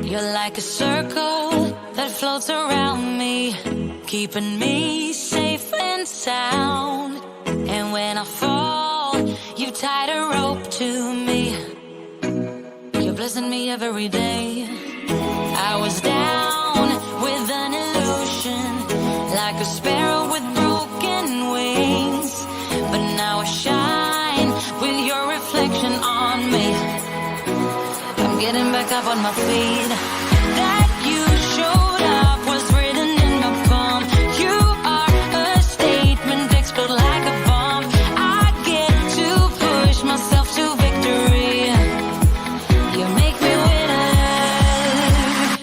You're like a circle that floats around me, keeping me safe and sound. And when I fall, you tied a rope to me. You're blessing me every day. I was down with an illusion, like a sparrow with broken wings. But now I shine with your reflection on me. I'm getting back up on my feet. That you showed up was written in my palm. You are a statement, explode like a bomb. I get to push myself to victory. You make me winner.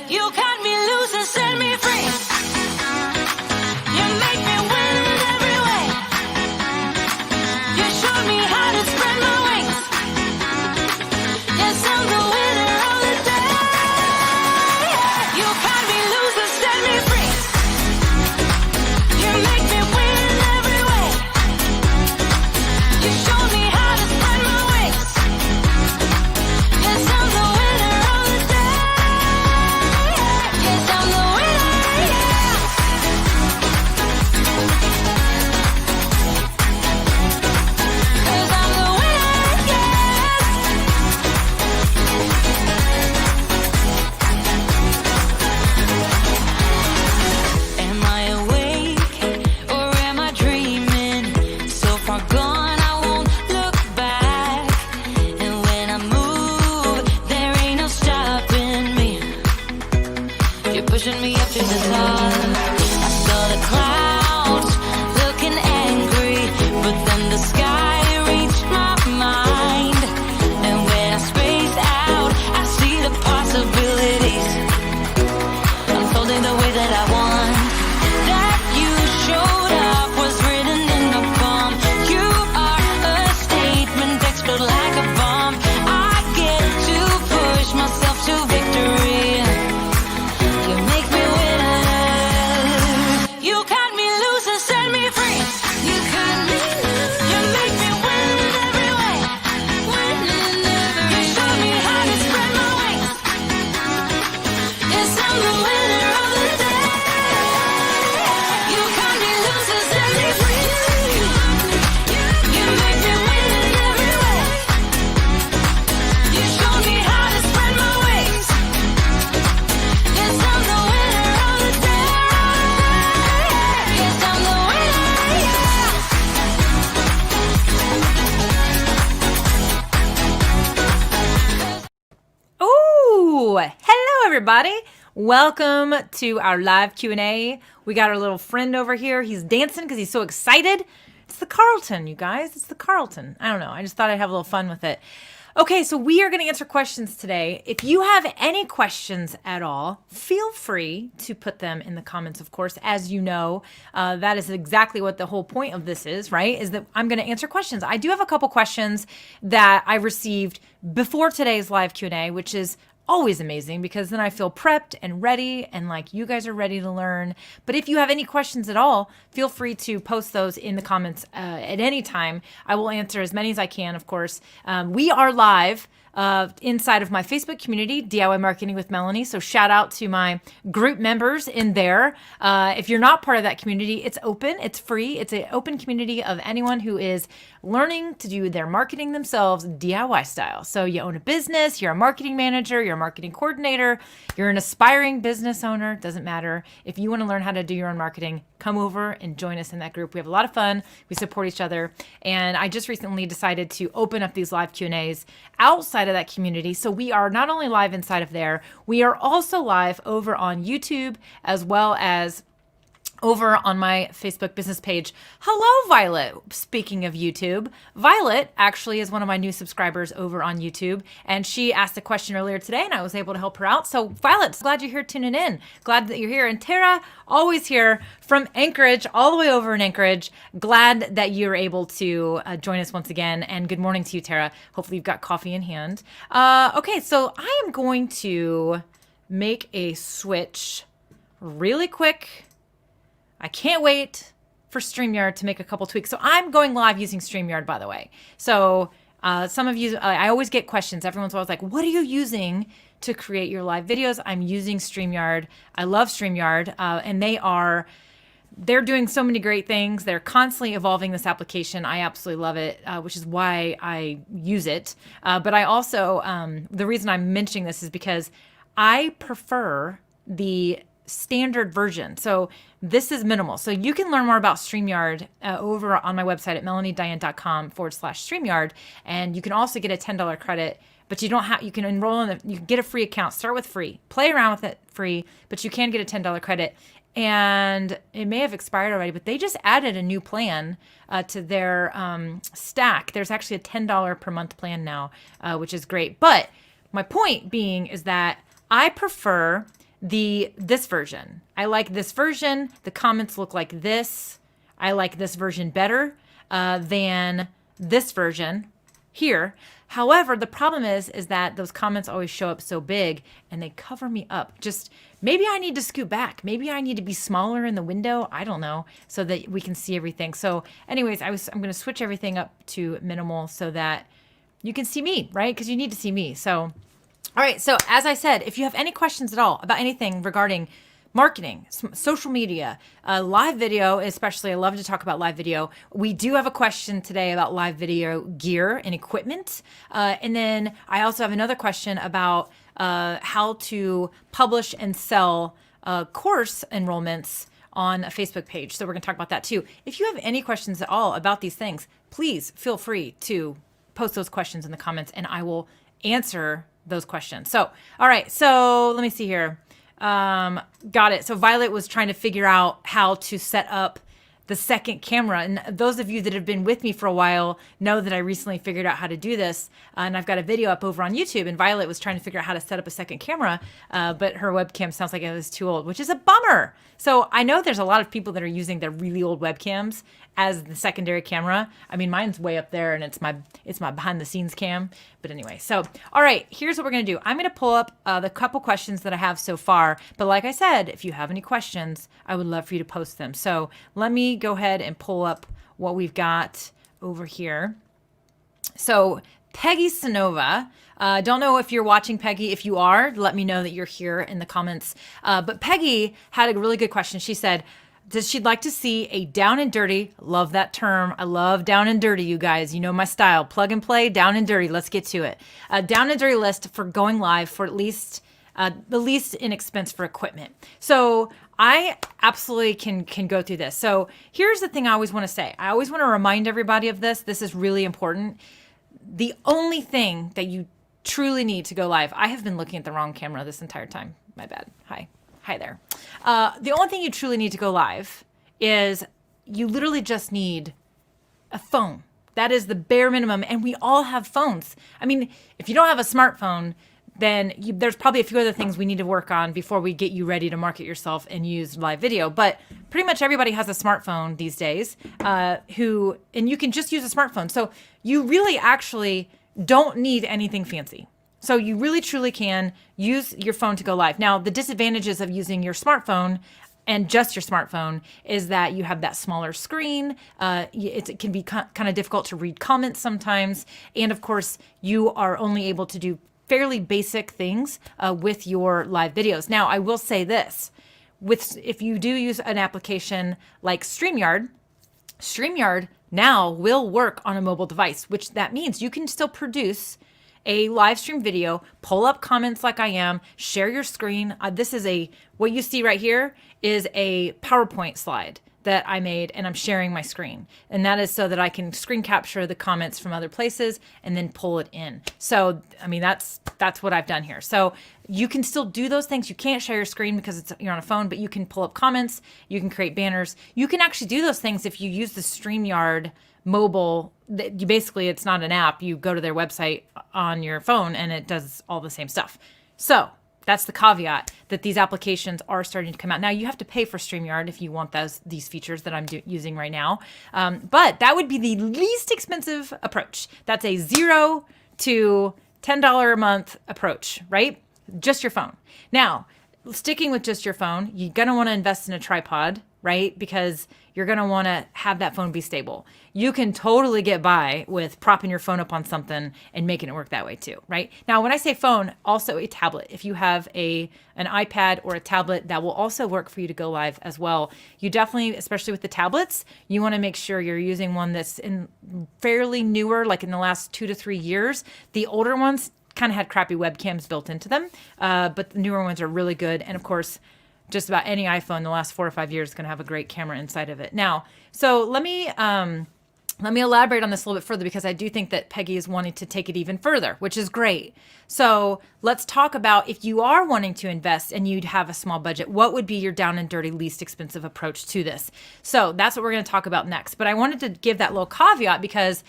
You cut me loose and set me free. You make me win in every way. You showed me how to spread my wings. Yes, I'm the winner of the day. You cut me loose and set me free. You make me win in every way. You showed me how to spread my wings. Yes, I'm the winner of the day. Yes, I'm the winner, yeah. 'Cause I'm the winner, yes. Am I awake or am I dreaming? So far gone, I won't look back. And when I move, there ain't no stopping me. You're pushing me up to the top. I saw the clouds looking angry, but then the sky reached my mind. And when I space out, I see the possibilities unfolding the way that I want. That you showed up was written in the palm. You are a statement, explode like a bomb. I get to push myself to victory. You make me winner. You cut me loose and set me free. You cut me loose. You make me win in every way. Win in every way. You show me how to spread my wings. Yes, I'm the winner of the day. You cut me loose and set me free. You make me win in every way. You show me how to spread my wings. Yes, I'm the winner of the day. Yes, I'm the winner, yeah. Ooh, hello everybody. Welcome to our live Q&A. We got our little friend over here. He's dancing because he's so excited. It's the Carlton, you guys. It's the Carlton. I don't know. I just thought I'd have a little fun with it. Okay, so we are going to answer questions today. If you have any questions at all, feel free to put them in the comments, of course. As you know, that is exactly what the whole point of this is, right? Is that I'm going to answer questions. I do have a couple questions that I received before today's live Q&A, which is always amazing because then I feel prepped and ready and like you guys are ready to learn. But if you have any questions at all, feel free to post those in the comments at any time. I will answer as many as I can, of course. We are live inside of my Facebook community, DIY Marketing with Melanie. So shout out to my group members in there. If you're not part of that community, it's open, it's free. It's an open community of anyone who is learning to do their marketing themselves DIY style. So you own a business, you're a marketing manager, you're a marketing coordinator, you're an aspiring business owner, doesn't matter. If you want to learn how to do your own marketing, come over and join us in that group. We have a lot of fun. We support each other. And I just recently decided to open up these live Q&As outside of that community. So we are not only live inside of there, we are also live over on YouTube as well as over on my Facebook business page. Hello, Violet. Speaking of YouTube, Violet actually is one of my new subscribers over on YouTube, and she asked a question earlier today, and I was able to help her out. So, Violet, glad you're here tuning in. Glad that you're here. And Tara, always here from Anchorage, all the way over in Anchorage. Glad that you're able to join us once again. And good morning to you, Tara. Hopefully, you've got coffee in hand. Okay, so I am going to make a switch really quick. I can't wait for StreamYard to make a couple tweaks. So I'm going live using StreamYard, by the way. So Some of you, I always get questions. Everyone's always like, what are you using to create your live videos? I'm using StreamYard. I love StreamYard, and they're doing so many great things. They're constantly evolving this application. I absolutely love it, which is why I use it. But I also, the reason I'm mentioning this is because I prefer the standard version. So this is minimal. So you can learn more about StreamYard over on my website at melaniediane.com/StreamYard. And you can also get a $10 credit, but you don't have, you can enroll in you can get a free account, start with free, play around with it free, but you can get a $10 credit. And it may have expired already, but they just added a new plan to their stack. There's actually a $10 per month plan now, which is great. But my point being is that I prefer this version. I like this version. The comments look like this. I like this version better than this version here. However, the problem is that those comments always show up so big and they cover me up. Just maybe I need to scoot back. Maybe I need to be smaller in the window. I don't know, so that we can see everything. So anyways, I'm going to switch everything up to minimal so that you can see me, right? Because you need to see me. So all right. So as I said, if you have any questions at all about anything regarding marketing, social media, live video, especially, I love to talk about live video. We do have a question today about live video gear and equipment. And then I also have another question about how to publish and sell course enrollments on a Facebook page. So we're going to talk about that too. If you have any questions at all about these things, please feel free to post those questions in the comments and I will answer those questions. So, all right. So let me see here. Got it. So Violet was trying to figure out how to set up the second camera. And those of you that have been with me for a while know that I recently figured out how to do this. And I've got a video up over on YouTube, and Violet was trying to figure out how to set up a second camera, but her webcam sounds like it was too old, which is a bummer. So I know there's a lot of people that are using their really old webcams as the secondary camera. I mean, mine's way up there and it's my behind the scenes cam. But anyway, so, all right, here's what we're going to do. I'm going to pull up the couple questions that I have so far. But like I said, if you have any questions, I would love for you to post them. So let me go ahead and pull up what we've got over here. So Peggy Sonova, don't know if you're watching, Peggy. If you are, let me know that you're here in the comments. But Peggy had a really good question. She said, she'd like to see a down and dirty, love that term. I love down and dirty, you guys. You know my style. Plug and play, down and dirty. Let's get to it. A down and dirty list for going live for at least the least in expense for equipment. So I absolutely can go through this. So here's the thing I always want to say. I always want to remind everybody of this. This is really important. The only thing that you truly need to go live. I have been looking at the wrong camera this entire time. My bad. Hi there. The only thing you truly need to go live is you literally just need a phone. That is the bare minimum. And we all have phones. I mean, if you don't have a smartphone, then there's probably a few other things we need to work on before we get you ready to market yourself and use live video. But pretty much everybody has a smartphone these days, and you can just use a smartphone. So you really actually don't need anything fancy. So you really truly can use your phone to go live. Now, the disadvantages of using your smartphone and just your smartphone is that you have that smaller screen. It can be kind of difficult to read comments sometimes. And of course, you are only able to do fairly basic things with your live videos. Now, I will say this. If you do use an application like StreamYard now will work on a mobile device, which that means you can still produce a live stream video, pull up comments like I am, share your screen. What you see right here is a PowerPoint slide that I made, and I'm sharing my screen. And that is so that I can screen capture the comments from other places and then pull it in. So, I mean, that's what I've done here. So you can still do those things. You can't share your screen because you're on a phone, but you can pull up comments, you can create banners. You can actually do those things if you use the StreamYard mobile. It's not an app. You go to their website on your phone and it does all the same stuff. So that's the caveat, that these applications are starting to come out. Now, you have to pay for StreamYard if you want these features that I'm using right now. But that would be the least expensive approach. That's a $0 to $10 a month approach, right? Just your phone. Now, sticking with just your phone, you're going to want to invest in a tripod, right? Because you're going to want to have that phone be stable. You can totally get by with propping your phone up on something and making it work that way too, right? Now, when I say phone, also a tablet. If you have an iPad or a tablet, that will also work for you to go live as well. You definitely, especially with the tablets, you want to make sure you're using one that's in fairly newer, like in the last 2 to 3 years. The older ones kind of had crappy webcams built into them, but the newer ones are really good. And of course, just about any iPhone the last 4 or 5 years is going to have a great camera inside of it. Now, so let me elaborate on this a little bit further, because I do think that Peggy is wanting to take it even further, which is great. So let's talk about, if you are wanting to invest and you'd have a small budget, what would be your down and dirty, least expensive approach to this? So that's what we're going to talk about next. But I wanted to give that little caveat because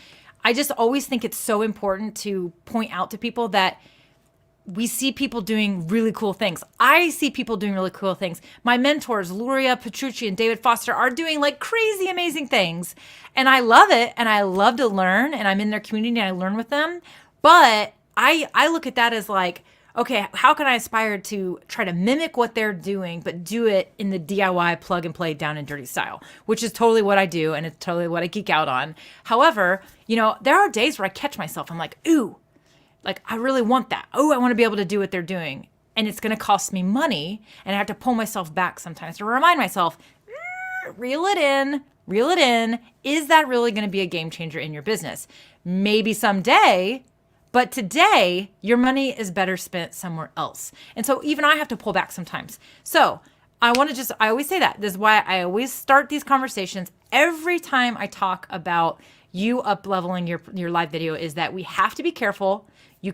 I just always think it's so important to point out to people that we see people doing really cool things. I see people doing really cool things. My mentors, Luria Petrucci and David Foster, are doing like crazy, amazing things. And I love it. And I love to learn. And I'm in their community and I learn with them. But I look at that as like, okay, how can I aspire to try to mimic what they're doing, but do it in the DIY plug and play down and dirty style, which is totally what I do. And it's totally what I geek out on. However, there are days where I catch myself. I'm like, ooh, like, I really want that. Oh, I want to be able to do what they're doing. And it's going to cost me money. And I have to pull myself back sometimes to remind myself, reel it in, reel it in. Is that really going to be a game changer in your business? Maybe someday, but today your money is better spent somewhere else. And so even I have to pull back sometimes. So I always say that. This is why I always start these conversations every time I talk about you up-leveling your live video, is that we have to be careful. You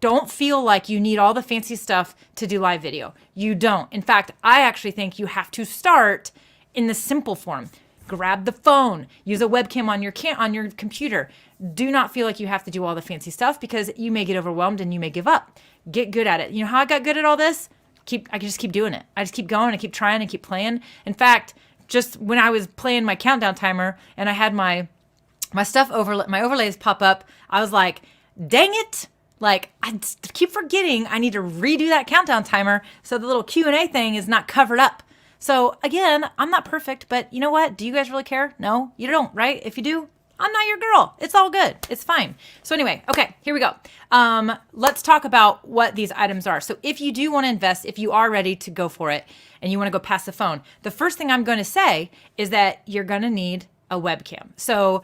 don't feel like you need all the fancy stuff to do live video. You don't. In fact, I actually think you have to start in the simple form. Grab the phone, use a webcam on your computer. Do not feel like you have to do all the fancy stuff, because you may get overwhelmed and you may give up. Get good at it. You know how I got good at all this? I can just keep doing it. I just keep going, I keep trying, and keep playing. In fact, just when I was playing my countdown timer and I had my overlays pop up, I was like, dang it. Like, I keep forgetting I need to redo that countdown timer so the little Q&A thing is not covered up. So again, I'm not perfect, but you know what? Do you guys really care? No, you don't, right? If you do, I'm not your girl. It's all good. It's fine. So anyway, okay, here we go. Let's talk about what these items are. So if you do want to invest, if you are ready to go for it and you want to go past the phone, the first thing I'm going to say is that you're going to need a webcam. So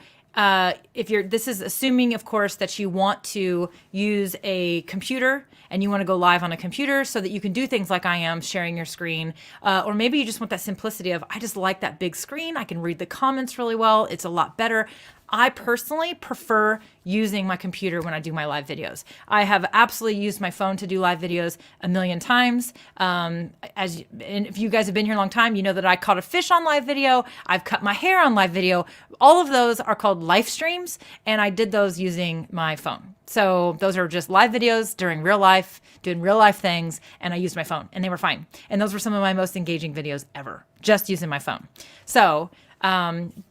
this is assuming, of course, that you want to use a computer and you want to go live on a computer so that you can do things like I am, sharing your screen. Or maybe you just want that simplicity of, I just like that big screen. I can read the comments really well. It's a lot better. I personally prefer using my computer when I do my live videos. I have absolutely used my phone to do live videos a million times. And if you guys have been here a long time, you know that I caught a fish on live video. I've cut my hair on live video. All of those are called live streams, and I did those using my phone. So those are just live videos during real life, doing real life things, and I used my phone, and they were fine. And those were some of my most engaging videos ever, just using my phone. So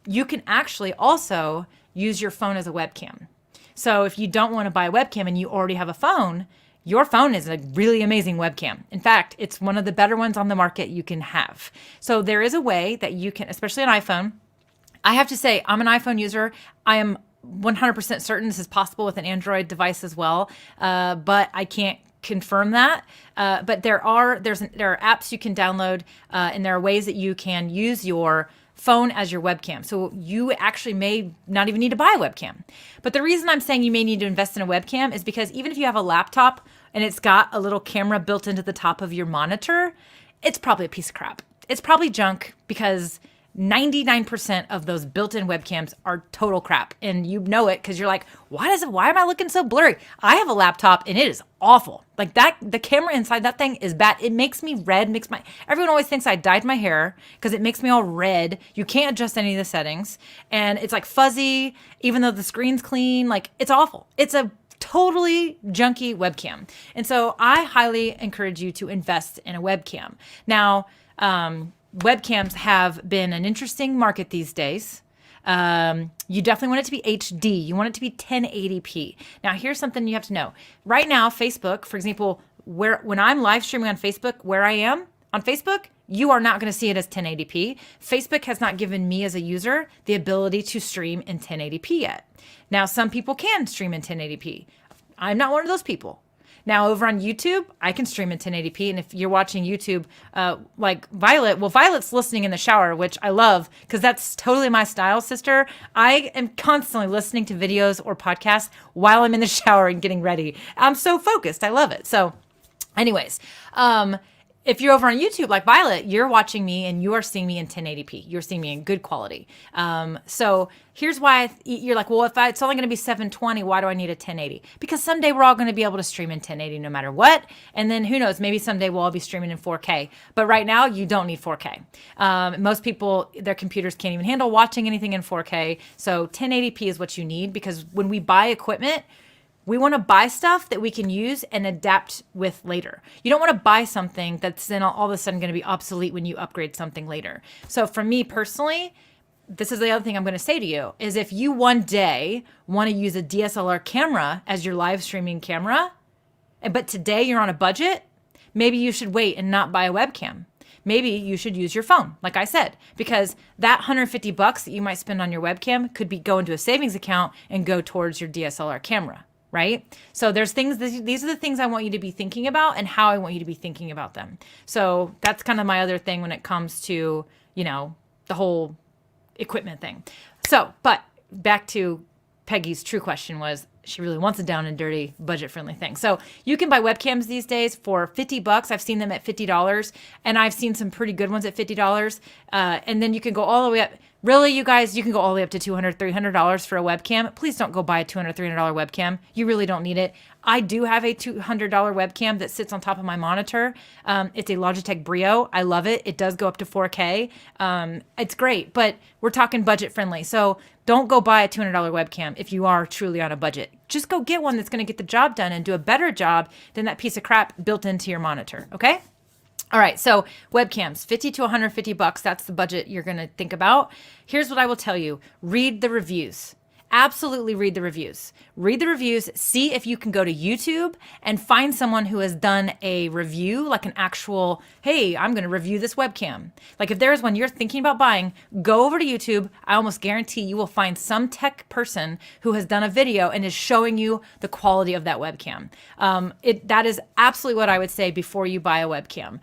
you can actually also use your phone as a webcam. So if you don't want to buy a webcam and you already have a phone, your phone is a really amazing webcam. In fact, it's one of the better ones on the market you can have. So there is a way that you can, especially an iPhone. I have to say, I'm an iPhone user. I am 100% certain this is possible with an Android device as well, but I can't confirm that. But there are apps you can download, and there are ways that you can use your phone as your webcam. So you actually may not even need to buy a webcam. But the reason I'm saying you may need to invest in a webcam is because even if you have a laptop and it's got a little camera built into the top of your monitor, it's probably a piece of crap. It's probably junk, because 99% of those built-in webcams are total crap. And you know it because you're like, why am I looking so blurry? I have a laptop and it is awful. Like the camera inside that thing is bad. It makes me red, everyone always thinks I dyed my hair because it makes me all red. You can't adjust any of the settings. And it's like fuzzy, even though the screen's clean. Like, it's awful. It's a totally junky webcam. And so I highly encourage you to invest in a webcam. Now, webcams have been an interesting market these days. You definitely want it to be HD. You want it to be 1080p. Now, here's something you have to know. Right now, Facebook, for example, when I'm live streaming on Facebook, where I am on Facebook, you are not going to see it as 1080p. Facebook has not given me as a user the ability to stream in 1080p yet. Now, some people can stream in 1080p. I'm not one of those people. Now, over on YouTube, I can stream in 1080p. And if you're watching YouTube like Violet, well, Violet's listening in the shower, which I love because that's totally my style, sister. I am constantly listening to videos or podcasts while I'm in the shower and getting ready. I'm so focused. I love it. So anyways, if you're over on YouTube like Violet, you're watching me and you are seeing me in 1080p. You're seeing me in good quality. So here's why you're like, well, if it's only going to be 720, why do I need a 1080? Because someday we're all going to be able to stream in 1080 no matter what. And then who knows, maybe someday we'll all be streaming in 4K. But right now, you don't need 4K. Most people, their computers can't even handle watching anything in 4K. So 1080p is what you need because when we buy equipment, we want to buy stuff that we can use and adapt with later. You don't want to buy something that's then all of a sudden going to be obsolete when you upgrade something later. So for me personally, this is the other thing I'm going to say to you, is if you one day want to use a DSLR camera as your live streaming camera, but today you're on a budget, maybe you should wait and not buy a webcam. Maybe you should use your phone, like I said, because that $150 that you might spend on your webcam could be go into a savings account and go towards your DSLR camera. Right? So there's things, these are the things I want you to be thinking about and how I want you to be thinking about them. So that's kind of my other thing when it comes to, the whole equipment thing. So, but back to Peggy's true question was, she really wants a down and dirty, budget-friendly thing. So you can buy webcams these days for $50. I've seen them at $50, and I've seen some pretty good ones at $50. And then you can go all the way up. Really, you guys, you can go all the way up to $200, $300 for a webcam. Please don't go buy a $200, $300 webcam. You really don't need it. I do have a $200 webcam that sits on top of my monitor. It's a Logitech Brio. I love it. It does go up to 4K. It's great, but we're talking budget friendly. So don't go buy a $200 webcam if you are truly on a budget. Just go get one that's going to get the job done and do a better job than that piece of crap built into your monitor. Okay? All right, so webcams, $50 to $150. That's the budget you're going to think about. Here's what I will tell you. Read the reviews. Absolutely read the reviews. Read the reviews. See if you can go to YouTube and find someone who has done a review, like an actual, hey, I'm going to review this webcam. Like if there's one you're thinking about buying, go over to YouTube. I almost guarantee you will find some tech person who has done a video and is showing you the quality of that webcam. That is absolutely what I would say before you buy a webcam.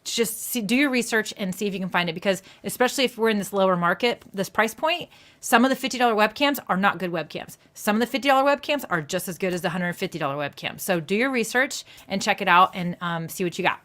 Just do your research and see if you can find it, because especially if we're in this lower market, this price point, some of the $50 webcams are not good webcams. Some of the $50 webcams are just as good as the $150 webcam. So do your research and check it out and see what you got.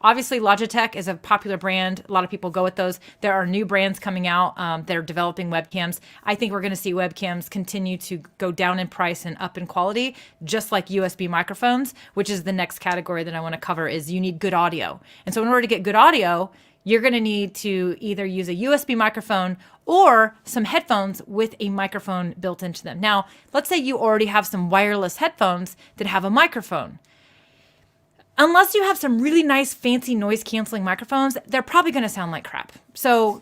Obviously, Logitech is a popular brand. A lot of people go with those. There are new brands coming out that are developing webcams. I think we're going to see webcams continue to go down in price and up in quality, just like USB microphones, which is the next category that I want to cover. Is you need good audio. And so in order to get good audio, you're going to need to either use a USB microphone or some headphones with a microphone built into them. Now, let's say you already have some wireless headphones that have a microphone. Unless you have some really nice, fancy noise canceling microphones, they're probably going to sound like crap. So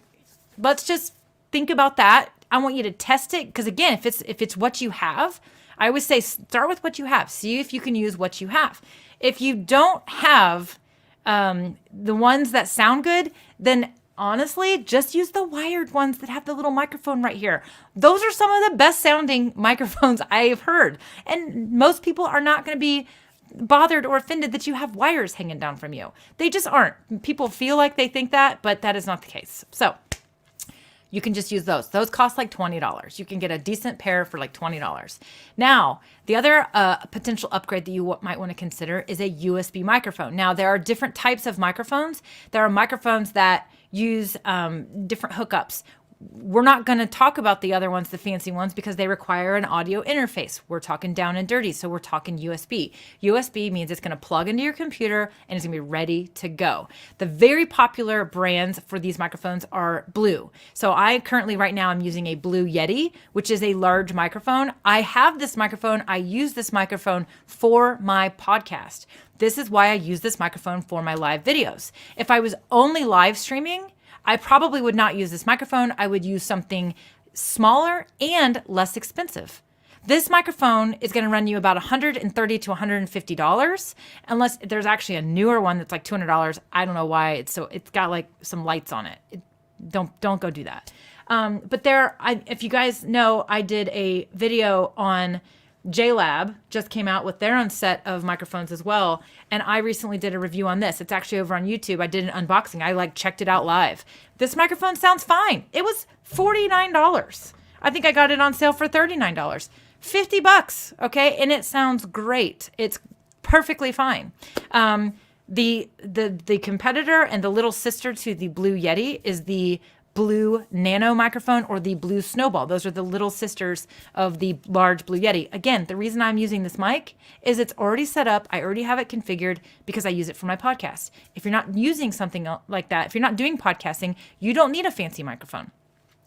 let's just think about that. I want you to test it, because again, if it's what you have, I always say start with what you have. See if you can use what you have. If you don't have the ones that sound good, then honestly, just use the wired ones that have the little microphone right here. Those are some of the best sounding microphones I've heard. And most people are not going to be bothered or offended that you have wires hanging down from you. They just aren't. People feel like they think that, but that is not the case. So you can just use those. Those cost like $20. You can get a decent pair for like $20. Now, the other potential upgrade that you might want to consider is a USB microphone. Now, there are different types of microphones. There are microphones that use different hookups. We're not going to talk about the other ones, the fancy ones, because they require an audio interface. We're talking down and dirty, so we're talking USB. USB means it's going to plug into your computer and it's going to be ready to go. The very popular brands for these microphones are Blue. So I currently right now I'm using a Blue Yeti, which is a large microphone. I have this microphone. I use this microphone for my podcast. This is why I use this microphone for my live videos. If I was only live streaming, I probably would not use this microphone. I would use something smaller and less expensive. This microphone is going to run you about $130 to $150, unless there's actually a newer one that's like $200. I don't know why it's got like some lights on it. Don't go do that. But if you guys know, I did a video on JLab, just came out with their own set of microphones as well. And I recently did a review on this. It's actually over on YouTube. I did an unboxing. I checked it out live. This microphone sounds fine. It was $49. I think I got it on sale for $39. $50, okay? And it sounds great. It's perfectly fine. The competitor and the little sister to the Blue Yeti is the Blue Nano microphone or the Blue Snowball. Those are the little sisters of the large Blue Yeti. Again, the reason I'm using this mic is it's already set up. I already have it configured because I use it for my podcast. If you're not using something like that, if you're not doing podcasting, you don't need a fancy microphone.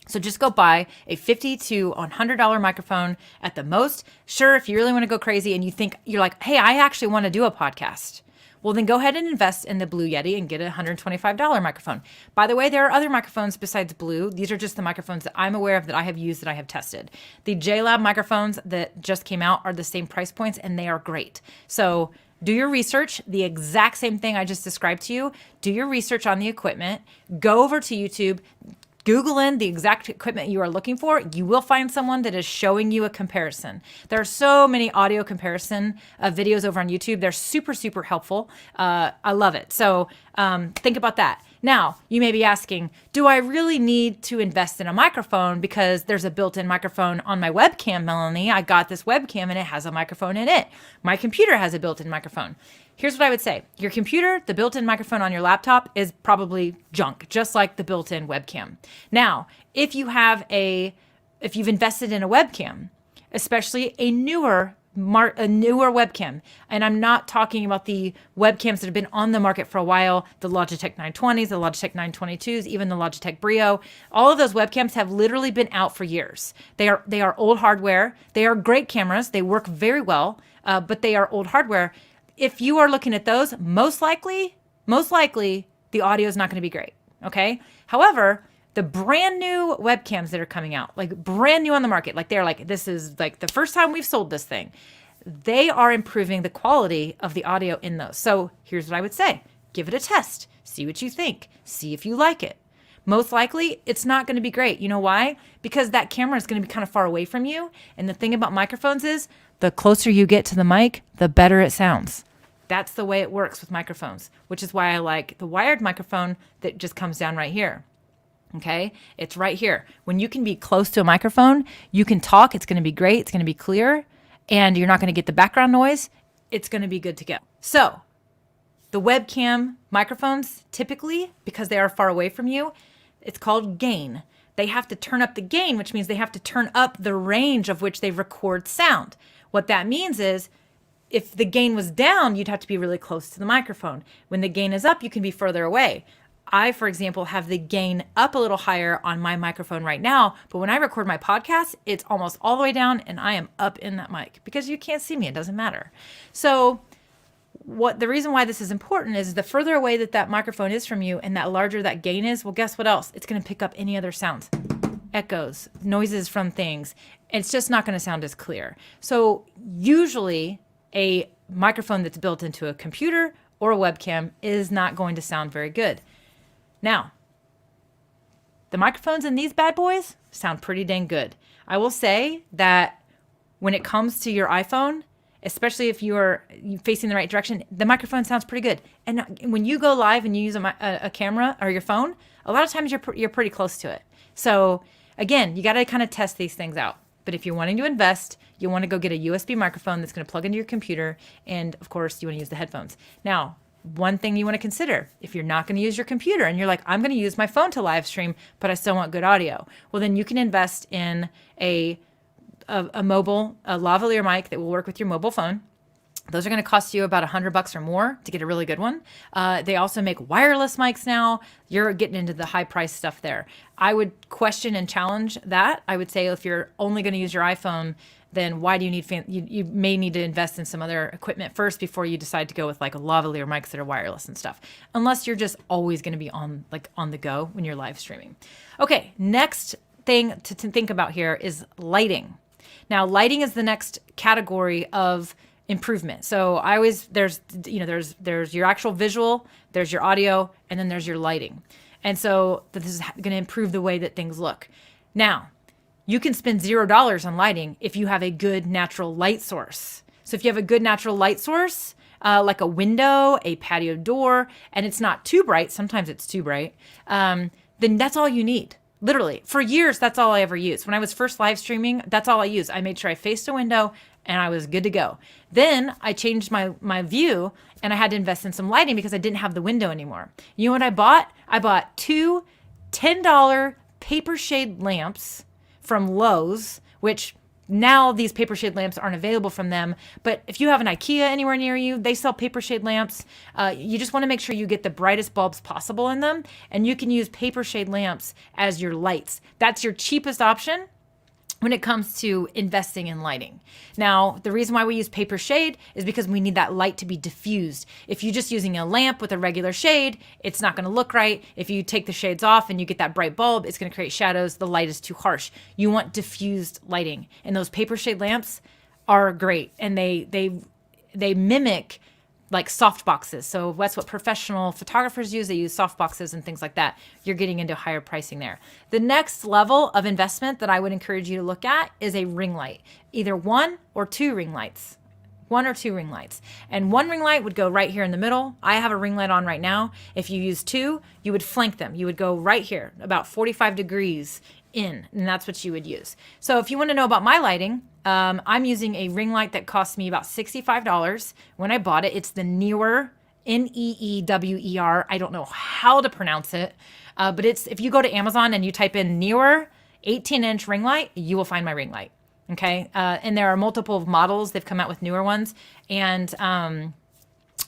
So just go buy a $50 to $100 microphone at the most. Sure, if you really want to go crazy and you're like, hey, I actually want to do a podcast. Well, then go ahead and invest in the Blue Yeti and get a $125 microphone. By the way, there are other microphones besides Blue. These are just the microphones that I'm aware of that I have used, that I have tested. The JLab microphones that just came out are the same price points, and they are great. So do your research, the exact same thing I just described to you. Do your research on the equipment. Go over to YouTube. Google in the exact equipment you are looking for. You will find someone that is showing you a comparison. There are so many audio comparison videos over on YouTube. They're super, super helpful. I love it. So think about that. Now, you may be asking, do I really need to invest in a microphone because there's a built-in microphone on my webcam, Melanie? I got this webcam and it has a microphone in it. My computer has a built-in microphone. Here's what I would say. Your computer, the built-in microphone on your laptop is probably junk, just like the built-in webcam. Now, if you've invested in a webcam, especially a newer webcam, and I'm not talking about the webcams that have been on the market for a while, the Logitech 920s, the Logitech 922s, even the Logitech Brio, all of those webcams have literally been out for years. They are old hardware. They are great cameras. They work very well, but they are old hardware. If you are looking at those, most likely, the audio is not going to be great, okay? However, the brand new webcams that are coming out, like brand new on the market, this is like the first time we've sold this thing, they are improving the quality of the audio in those. So here's what I would say. Give it a test. See what you think. See if you like it. Most likely, it's not going to be great. You know why? Because that camera is going to be kind of far away from you. And the thing about microphones is the closer you get to the mic, the better it sounds. That's the way it works with microphones, which is why I like the wired microphone that just comes down right here. Okay? It's right here. When you can be close to a microphone, you can talk. It's going to be great. It's going to be clear. And you're not going to get the background noise. It's going to be good to go. So the webcam microphones, typically, because they are far away from you, it's called gain. They have to turn up the gain, which means they have to turn up the range of which they record sound. What that means is if the gain was down, you'd have to be really close to the microphone. When the gain is up, you can be further away. I, for example, have the gain up a little higher on my microphone right now, but when I record my podcast, it's almost all the way down and I am up in that mic because you can't see me. It doesn't matter. So the reason why this is important is the further away that microphone is from you and that larger that gain is, well, guess what else? It's going to pick up any other sounds, echoes, noises from things. It's just not going to sound as clear. So usually a microphone that's built into a computer or a webcam is not going to sound very good. Now, the microphones in these bad boys sound pretty dang good. I will say that when it comes to your iPhone, especially if you're facing the right direction, the microphone sounds pretty good. And when you go live and you use a camera or your phone, a lot of times you're pretty close to it. So again, you got to kind of test these things out. But if you're wanting to invest, you want to go get a USB microphone that's going to plug into your computer. And of course, you want to use the headphones. Now, one thing you want to consider, if you're not going to use your computer and you're like, I'm going to use my phone to live stream, but I still want good audio. Well, then you can invest in a lavalier mic that will work with your mobile phone. Those are going to cost you about $100 or more to get a really good one. They also make wireless mics now. You're getting into the high price stuff there. I would question and challenge that. I would say if you're only going to use your iPhone, then why do you need you may need to invest in some other equipment first before you decide to go with like a lavalier mics that are wireless and stuff. Unless you're just always going to be on the go when you're live streaming. Okay, next thing to think about here is lighting. Now, lighting is the next category of improvement. So I always, there's your actual visual, there's your audio, and then there's your lighting. And so this is going to improve the way that things look. Now, you can spend $0 on lighting if you have a good natural light source. So if you have a good natural light source, like a window, a patio door, and it's not too bright, sometimes it's too bright, then that's all you need. Literally, for years, that's all I ever used. When I was first live streaming, that's all I used. I made sure I faced a window and I was good to go. Then I changed my view and I had to invest in some lighting because I didn't have the window anymore. You know what I bought? I bought two $10 paper shade lamps from Lowe's, which now these paper shade lamps aren't available from them. But if you have an IKEA anywhere near you, they sell paper shade lamps. You just want to make sure you get the brightest bulbs possible in them. And you can use paper shade lamps as your lights. That's your cheapest option when it comes to investing in lighting. Now, the reason why we use paper shade is because we need that light to be diffused. If you're just using a lamp with a regular shade, it's not going to look right. If you take the shades off and you get that bright bulb, it's going to create shadows. The light is too harsh. You want diffused lighting. And those paper shade lamps are great. And they mimic like soft boxes. So that's what professional photographers use. They use soft boxes and things like that. You're getting into higher pricing there. The next level of investment that I would encourage you to look at is a ring light, either 1 or 2 ring lights. 1 or 2 ring lights. And 1 ring light would go right here in the middle. I have a ring light on right now. If you use 2, you would flank them. You would go right here, about 45 degrees in, and that's what you would use. So if you want to know about my lighting, I'm using a ring light that cost me about $65 when I bought it. It's the Neewer, Neewer. I don't know how to pronounce it, but it's, if you go to Amazon and you type in Neewer 18-inch ring light, you will find my ring light. Okay, and there are multiple models. They've come out with newer ones, and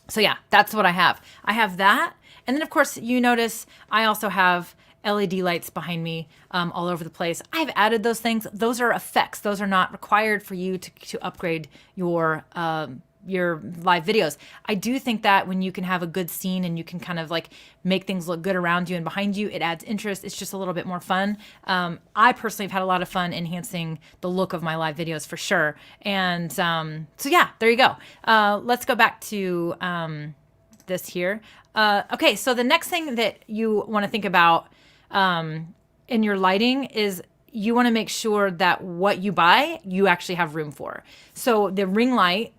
so yeah, that's what I have. I have that, and then of course you notice I also have LED lights behind me all over the place. I've added those things. Those are effects. Those are not required for you to upgrade your live videos. I do think that when you can have a good scene and you can kind of like make things look good around you and behind you, it adds interest. It's just a little bit more fun. I personally have had a lot of fun enhancing the look of my live videos for sure. And so yeah, there you go. Let's go back to this here. Okay, so the next thing that you want to think about in your lighting is you want to make sure that what you buy, you actually have room for. So the ring light,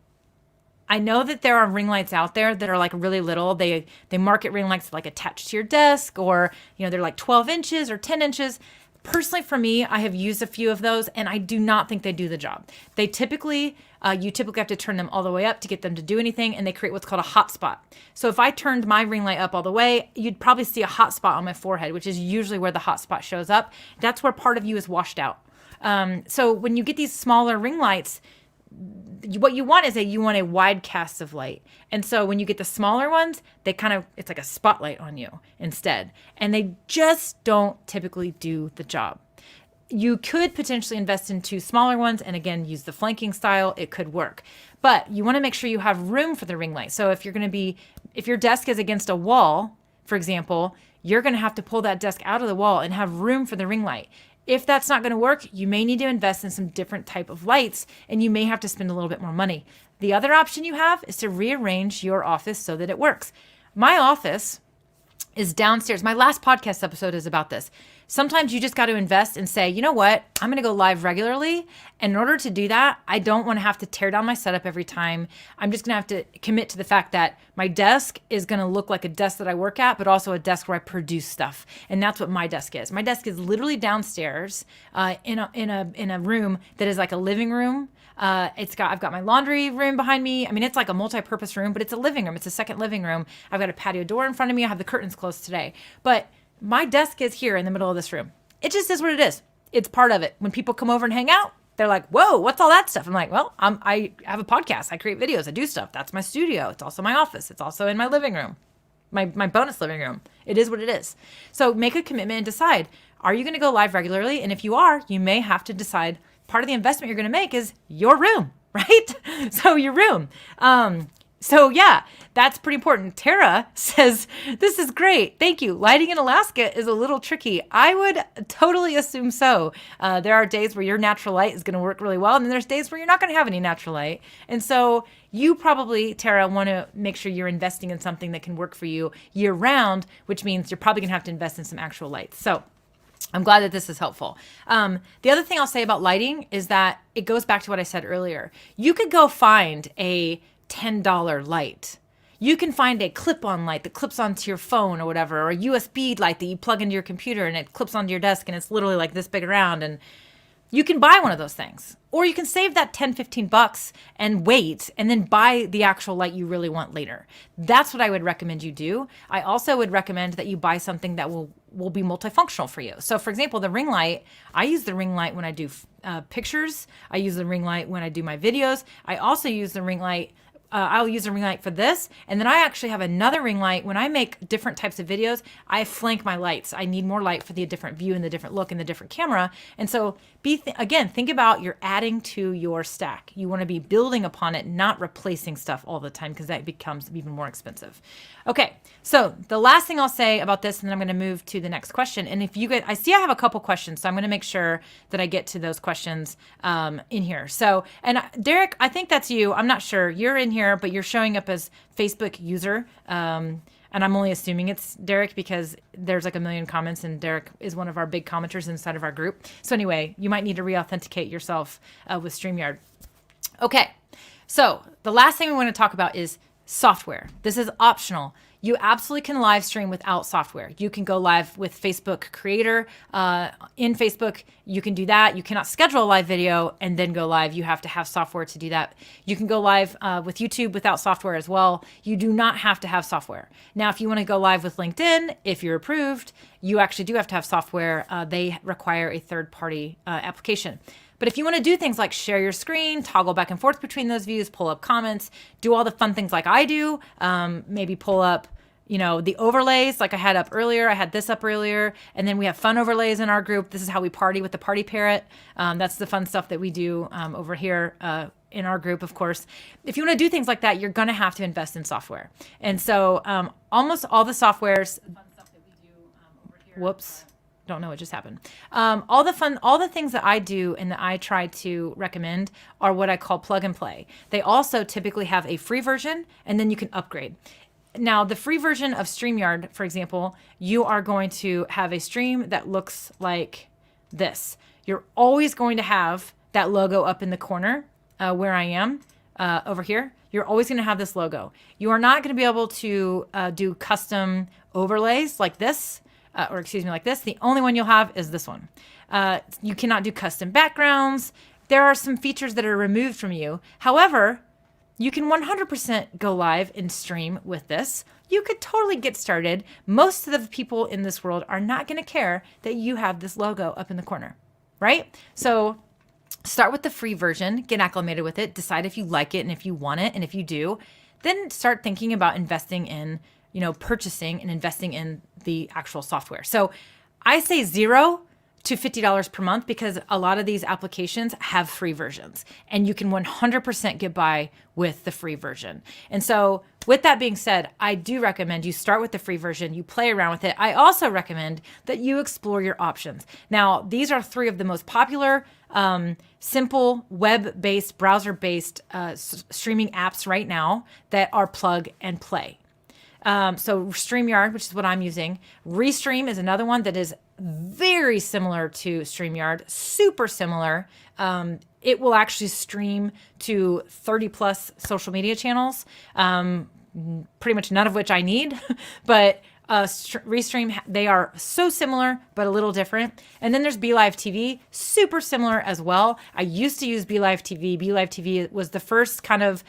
I know that there are ring lights out there that are like really little. They market ring lights like attached to your desk, or they're like 12 inches or 10 inches. Personally, for me, I have used a few of those, and I do not think they do the job. They typically, you typically have to turn them all the way up to get them to do anything, and they create what's called a hot spot. So if I turned my ring light up all the way, you'd probably see a hot spot on my forehead, which is usually where the hot spot shows up. That's where part of you is washed out. So when you get these smaller ring lights, what you want is you want a wide cast of light. And so when you get the smaller ones, it's like a spotlight on you instead. And they just don't typically do the job. You could potentially invest in 2 smaller ones and again, use the flanking style. It could work, but you want to make sure you have room for the ring light. So if your desk is against a wall, for example, you're going to have to pull that desk out of the wall and have room for the ring light. If that's not going to work, you may need to invest in some different type of lights, and you may have to spend a little bit more money. The other option you have is to rearrange your office so that it works. My office is downstairs. My last podcast episode is about this. Sometimes you just got to invest and say, you know what? I'm going to go live regularly. And in order to do that, I don't want to have to tear down my setup every time. I'm just going to have to commit to the fact that my desk is going to look like a desk that I work at, but also a desk where I produce stuff. And that's what my desk is. My desk is literally downstairs in a room that is like a living room. I've got my laundry room behind me. I mean, it's like a multi-purpose room, but it's a living room. It's a second living room. I've got a patio door in front of me. I have the curtains closed today, but my desk is here in the middle of this room. It just is what it is. It's part of it. When people come over and hang out, they're like, whoa, what's all that stuff? I'm like, well, I have a podcast. I create videos. I do stuff. That's my studio. It's also my office. It's also in my living room, my bonus living room. It is what it is. So make a commitment and decide, are you going to go live regularly? And if you are, you may have to decide part of the investment you're going to make is your room, right? So your room. So yeah, that's pretty important. Tara says, this is great. Thank you. Lighting in Alaska is a little tricky. I would totally assume so. There are days where your natural light is going to work really well. And then there's days where you're not going to have any natural light. And so you probably, Tara, want to make sure you're investing in something that can work for you year round, which means you're probably going to have to invest in some actual lights. So I'm glad that this is helpful. The other thing I'll say about lighting is that it goes back to what I said earlier. You could go find a $10 light. You can find a clip-on light that clips onto your phone or whatever, or a USB light that you plug into your computer and it clips onto your desk and it's literally like this big around, and you can buy one of those things. Or you can save that 10, 15 bucks and wait and then buy the actual light you really want later. That's what I would recommend you do. I also would recommend that you buy something that will be multifunctional for you. So for example, the ring light, I use the ring light when I do pictures. I use the ring light when I do my videos. I also use the ring light I'll use a ring light for this. And then I actually have another ring light. When I make different types of videos, I flank my lights. I need more light for the different view and the different look and the different camera. And so again, think about you're adding to your stack. You want to be building upon it, not replacing stuff all the time, because that becomes even more expensive. Okay, so the last thing I'll say about this, and then I'm going to move to the next question. And if you get, I see I have a couple questions, so I'm going to make sure that I get to those questions in here. So, and Derek, I think that's you. I'm not sure. You're in here, but you're showing up as Facebook user. And I'm only assuming it's Derek because there's like a million comments and Derek is one of our big commenters inside of our group. So anyway, you might need to re-authenticate yourself with StreamYard. Okay, so the last thing we want to talk about is software. This is optional. You absolutely can live stream without software. You can go live with Facebook Creator. In Facebook, you can do that. You cannot schedule a live video and then go live. You have to have software to do that. You can go live with YouTube without software as well. You do not have to have software. Now, if you want to go live with LinkedIn, if you're approved, you actually do have to have software. They require a third-party application. But if you want to do things like share your screen, toggle back and forth between those views, pull up comments, do all the fun things like I do, maybe pull up, the overlays like I had up earlier. I had this up earlier. And then we have fun overlays in our group. This is how we party with the Party Parrot. That's the fun stuff that we do over here in our group, of course. If you want to do things like that, you're going to have to invest in software. And so almost all the softwares, the fun stuff that we do over here. Whoops. Don't know what just happened. All the things that I do and that I try to recommend are what I call plug and play. They also typically have a free version and then you can upgrade. Now, the free version of StreamYard, for example, you are going to have a stream that looks like this. You're always going to have that logo up in the corner where I am over here. You're always going to have this logo. You are not going to be able to do custom overlays like this. Like this. The only one you'll have is this one. You cannot do custom backgrounds. There are some features that are removed from you. However, you can 100% go live and stream with this. You could totally get started. Most of the people in this world are not going to care that you have this logo up in the corner, right? So start with the free version, get acclimated with it, decide if you like it and if you want it. And if you do, then start thinking about investing in purchasing and investing in the actual software. So I say $0 to $50 per month because a lot of these applications have free versions and you can 100% get by with the free version. And so with that being said, I do recommend you start with the free version, you play around with it. I also recommend that you explore your options. Now, these are 3 of the most popular simple web-based, browser-based streaming apps right now that are plug and play. So StreamYard, which is what I'm using. Restream is another one that is very similar to StreamYard, super similar. It will actually stream to 30 plus social media channels, pretty much none of which I need, but Restream, they are so similar, but a little different. And then there's BeLive TV, super similar as well. I used to use BeLive TV. BeLive TV was the first kind of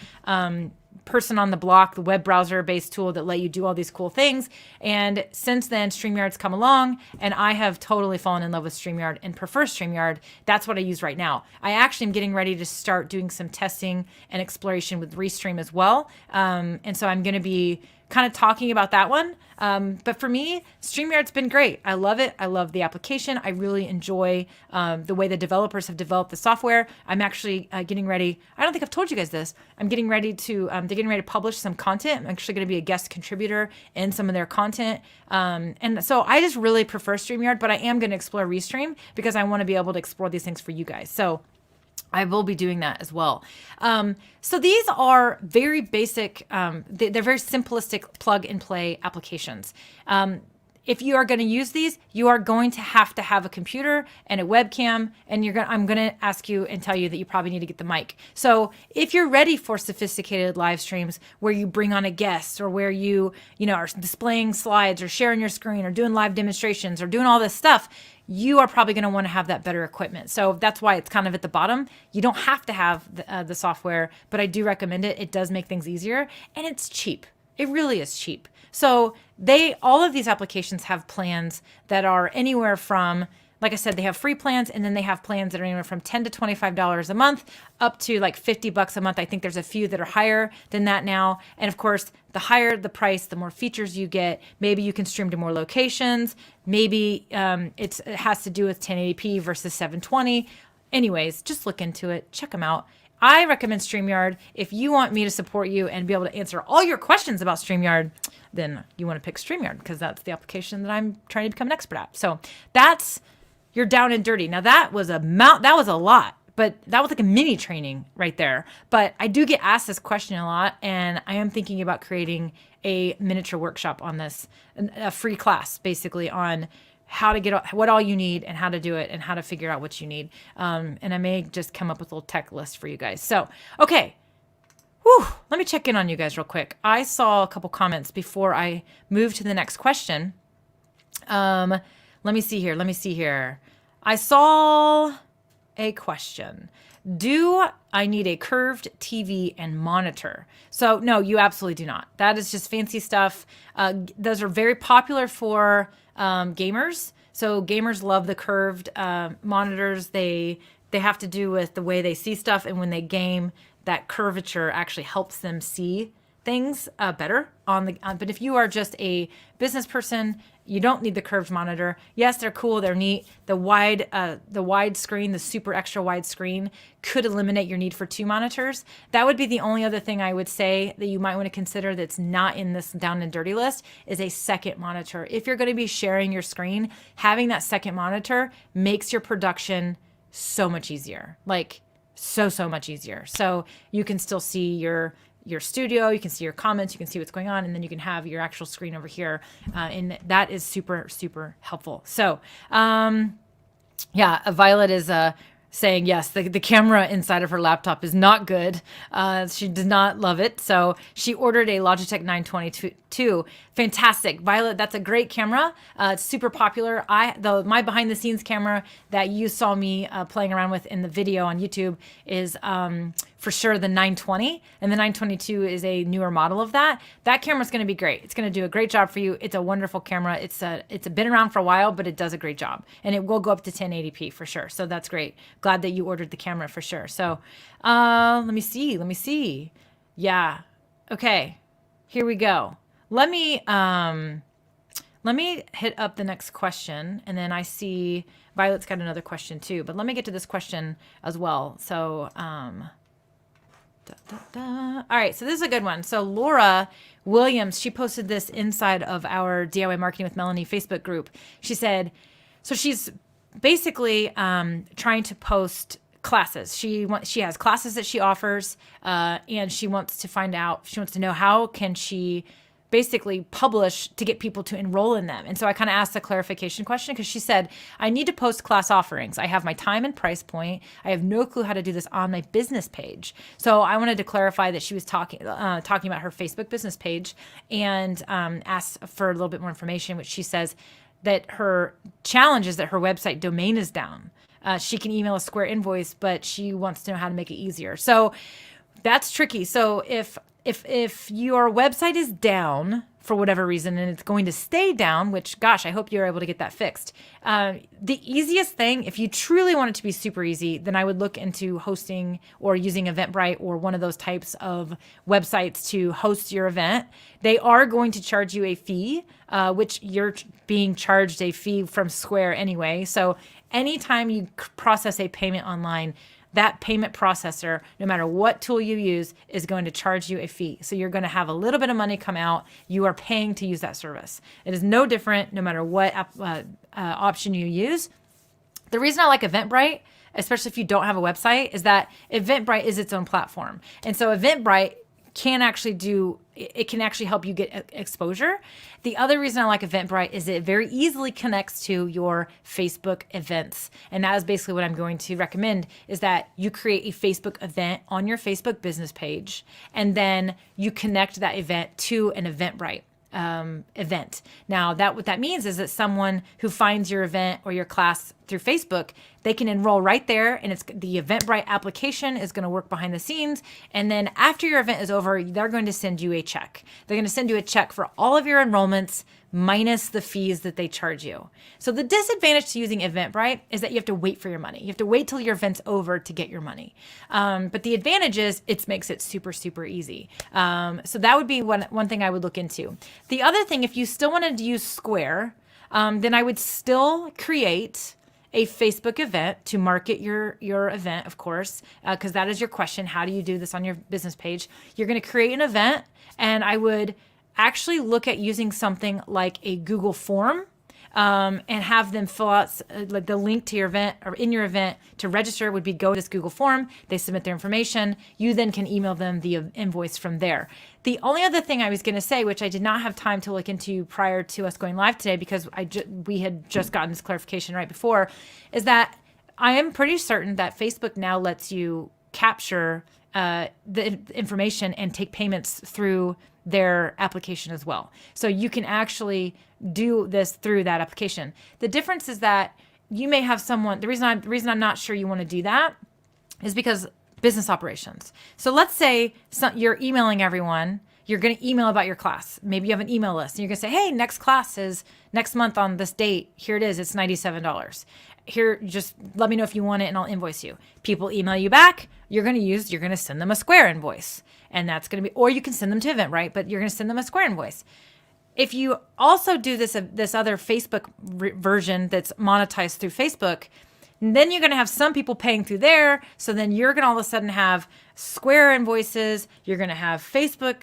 person on the block, the web browser based tool that let you do all these cool things. And since then, StreamYard's come along and I have totally fallen in love with StreamYard and prefer StreamYard. That's what I use right now. I actually am getting ready to start doing some testing and exploration with Restream as well. And so I'm going to be kind of talking about that one. But for me, StreamYard's been great. I love it. I love the application. I really enjoy the way the developers have developed the software. I'm actually getting ready. I don't think I've told you guys this. I'm getting ready to, they're getting ready to publish some content. I'm actually going to be a guest contributor in some of their content. And so I just really prefer StreamYard, but I am going to explore Restream because I want to be able to explore these things for you guys. So I will be doing that as well. So these are very basic, they're very simplistic plug and play applications. If you are going to use these, you are going to have a computer and a webcam, and I'm going to ask you and tell you that you probably need to get the mic. So if you're ready for sophisticated live streams where you bring on a guest or where you are displaying slides or sharing your screen or doing live demonstrations or doing all this stuff, you are probably going to want to have that better equipment. So that's why it's kind of at the bottom. You don't have to have the software, but I do recommend it. It does make things easier, and it's cheap. It really is cheap. So all of these applications have plans that are anywhere from, like I said, they have free plans, and then they have plans that are anywhere from $10 to $25 a month up to like $50 a month. I think there's a few that are higher than that now. And of course, the higher the price, the more features you get. Maybe you can stream to more locations. Maybe it has to do with 1080p versus 720. Anyways, just look into it. Check them out. I recommend StreamYard. If you want me to support you and be able to answer all your questions about StreamYard, then you want to pick StreamYard because that's the application that I'm trying to become an expert at. So that's your down and dirty. Now that was a lot, but that was like a mini training right there. But I do get asked this question a lot, and I am thinking about creating a miniature workshop on this, a free class basically on how to get what all you need and how to do it and how to figure out what you need. And I may just come up with a little tech list for you guys. So, okay. Let me check in on you guys real quick. I saw a couple comments before I move to the next question. Let me see here. I saw a question. Do I need a curved TV and monitor? So no, you absolutely do not. That is just fancy stuff. Those are very popular for gamers. So gamers love the curved monitors. They have to do with the way they see stuff, and when they game, that curvature actually helps them see things better but if you are just a business person, you don't need the curved monitor. Yes, they're cool, they're neat. The wide screen, the super extra wide screen could eliminate your need for two monitors. That would be the only other thing I would say that you might want to consider that's not in this down and dirty list is a second monitor. If you're going to be sharing your screen, having that second monitor makes your production so much easier. Like so much easier. So you can still see your studio, you can see your comments, you can see what's going on, and then you can have your actual screen over here. And that is super, super helpful. So, Violet is saying, yes, the camera inside of her laptop is not good. She does not love it. So she ordered a Logitech 922. Fantastic. Violet, that's a great camera. It's super popular. My behind the scenes camera that you saw me playing around with in the video on YouTube is for sure the 920, and the 922 is a newer model of that. That camera's going to be great. It's going to do a great job for you. It's a wonderful camera. It's been around for a while, but it does a great job, and it will go up to 1080p for sure. So that's great. Glad that you ordered the camera for sure. So let me see. Yeah. Okay. Here we go. Let me hit up the next question, and then I see Violet's got another question too. But let me get to this question as well. So. All right, so this is a good one. So Laura Williams, she posted this inside of our DIY Marketing with Melanie Facebook group. She said, so she's basically trying to post classes. She has classes that she offers, and she wants to know how can she basically publish to get people to enroll in them. And so I kind of asked a clarification question because she said, I need to post class offerings. I have my time and price point. I have no clue how to do this on my business page. So I wanted to clarify that she was talking about her Facebook business page and asked for a little bit more information, which she says that her challenge is that her website domain is down. She can email a Square invoice, but she wants to know how to make it easier. So that's tricky. So if If your website is down for whatever reason and it's going to stay down, which, gosh, I hope you're able to get that fixed. The easiest thing, if you truly want it to be super easy, then I would look into hosting or using Eventbrite or one of those types of websites to host your event. They are going to charge you a fee, which you're being charged a fee from Square anyway. So anytime you process a payment online, that payment processor, no matter what tool you use, is going to charge you a fee. So you're going to have a little bit of money come out. You are paying to use that service. It is no different no matter what option you use. The reason I like Eventbrite, especially if you don't have a website, is that Eventbrite is its own platform. And so Eventbrite can actually help you get exposure. The other reason I like Eventbrite is it very easily connects to your Facebook events. And that is basically what I'm going to recommend, is that you create a Facebook event on your Facebook business page, and then you connect that event to an Eventbrite event. Now, what that means is that someone who finds your event or your class through Facebook, they can enroll right there, and it's the Eventbrite application is going to work behind the scenes. And then after your event is over, they're going to send you a check. They're going to send you a check for all of your enrollments minus the fees that they charge you. So the disadvantage to using Eventbrite is that you have to wait for your money. You have to wait till your event's over to get your money. But the advantage is it makes it super, super easy. So that would be one thing I would look into. The other thing, if you still wanted to use Square, then I would still create a Facebook event to market your event, of course, because that is your question. How do you do this on your business page? You're going to create an event, and I would actually look at using something like a Google form, and have them fill out like the link to your event, or in your event to register would be go to this Google form. They submit their information. You then can email them the invoice from there. The only other thing I was going to say, which I did not have time to look into prior to us going live today, because we had just gotten this clarification right before, is that I am pretty certain that Facebook now lets you capture the information and take payments through their application as well. So you can actually do this through that application. The difference is that you may have someone, the reason I'm not sure you want to do that is because business operations. So let's say you're emailing everyone, you're going to email about your class. Maybe you have an email list and you're going to say, hey, next class is next month on this date. Here it is. It's $97. Here, just let me know if you want it and I'll invoice you. People email you back. You're going to send them a Square invoice. And that's going to be, or you can send them to Eventbrite, but you're going to send them a Square invoice. If you also do this other Facebook version that's monetized through Facebook, then you're going to have some people paying through there. So then you're going to all of a sudden have Square invoices. You're going to have Facebook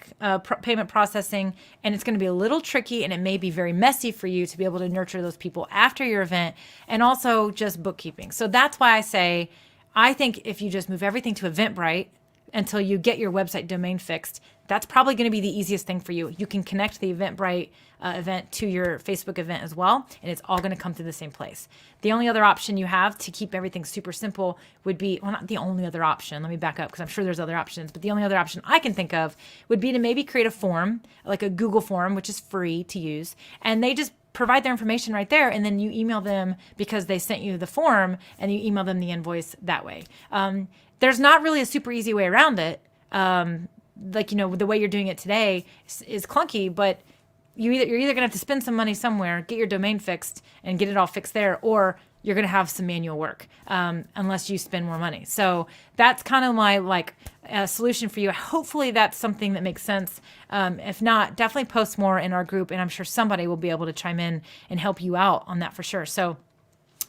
payment processing, and it's going to be a little tricky, and it may be very messy for you to be able to nurture those people after your event, and also just bookkeeping. So that's why I say, I think if you just move everything to Eventbrite until you get your website domain fixed, that's probably going to be the easiest thing for you. You can connect the Eventbrite event to your Facebook event as well, and it's all going to come through the same place. The only other option you have to keep everything super simple would be, well, not the only other option. Let me back up because I'm sure there's other options, but the only other option I can think of would be to maybe create a form, like a Google form, which is free to use, and they just provide their information right there, and then you email them because they sent you the form, and you email them the invoice that way. There's not really a super easy way around it. The way you're doing it today is clunky, but you're either going to have to spend some money somewhere, get your domain fixed and get it all fixed there, or you're going to have some manual work, unless you spend more money. So that's kind of my solution for you. Hopefully that's something that makes sense. If not, definitely post more in our group, and I'm sure somebody will be able to chime in and help you out on that for sure. So,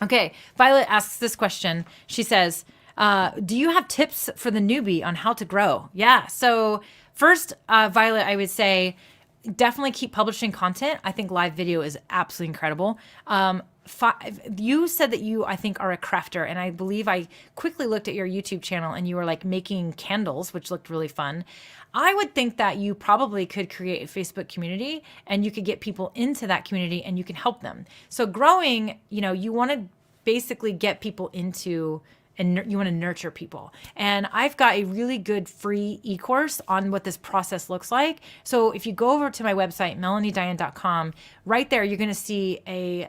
okay. Violet asks this question. She says, do you have tips for the newbie on how to grow? Yeah. So first, Violet, I would say definitely keep publishing content. I think live video is absolutely incredible. You said that you, I think, are a crafter, and I believe I quickly looked at your YouTube channel and you were making candles, which looked really fun. I would think that you probably could create a Facebook community, and you could get people into that community and you can help them. So growing, you want to basically get people into, and you want to nurture people. And I've got a really good free e-course on what this process looks like. So if you go over to my website, melaniediane.com, right there, you're going to see a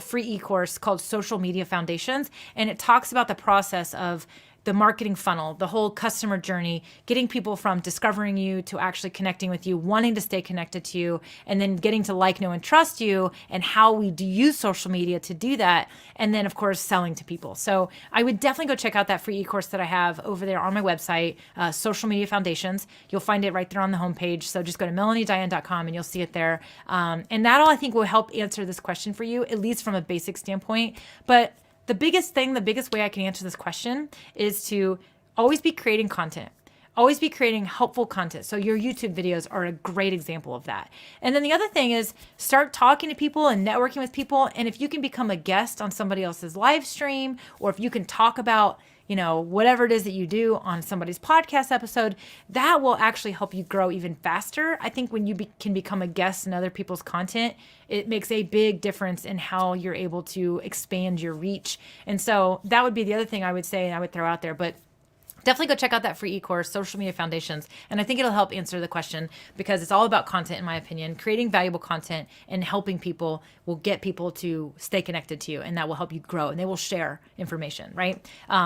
free e-course called Social Media Foundations. And it talks about the process of the marketing funnel, the whole customer journey, getting people from discovering you to actually connecting with you, wanting to stay connected to you, and then getting to like, know, and trust you, and how we do use social media to do that. And then, of course, selling to people. So I would definitely go check out that free e-course that I have over there on my website, Social Media Foundations. You'll find it right there on the homepage. So just go to melaniediane.com and you'll see it there. And that all I think will help answer this question for you, at least from a basic standpoint. But the biggest way I can answer this question is to always be creating content. Always be creating helpful content. So your YouTube videos are a great example of that. And then the other thing is start talking to people and networking with people. And if you can become a guest on somebody else's live stream, or if you can talk about, whatever it is that you do on somebody's podcast episode, that will actually help you grow even faster. I think when you can become a guest in other people's content, it makes a big difference in how you're able to expand your reach. And so that would be the other thing I would say and I would throw out there. But definitely go check out that free e-course, Social Media Foundations. And I think it'll help answer the question, because it's all about content, in my opinion. Creating valuable content and helping people will get people to stay connected to you, and that will help you grow, and they will share information, right?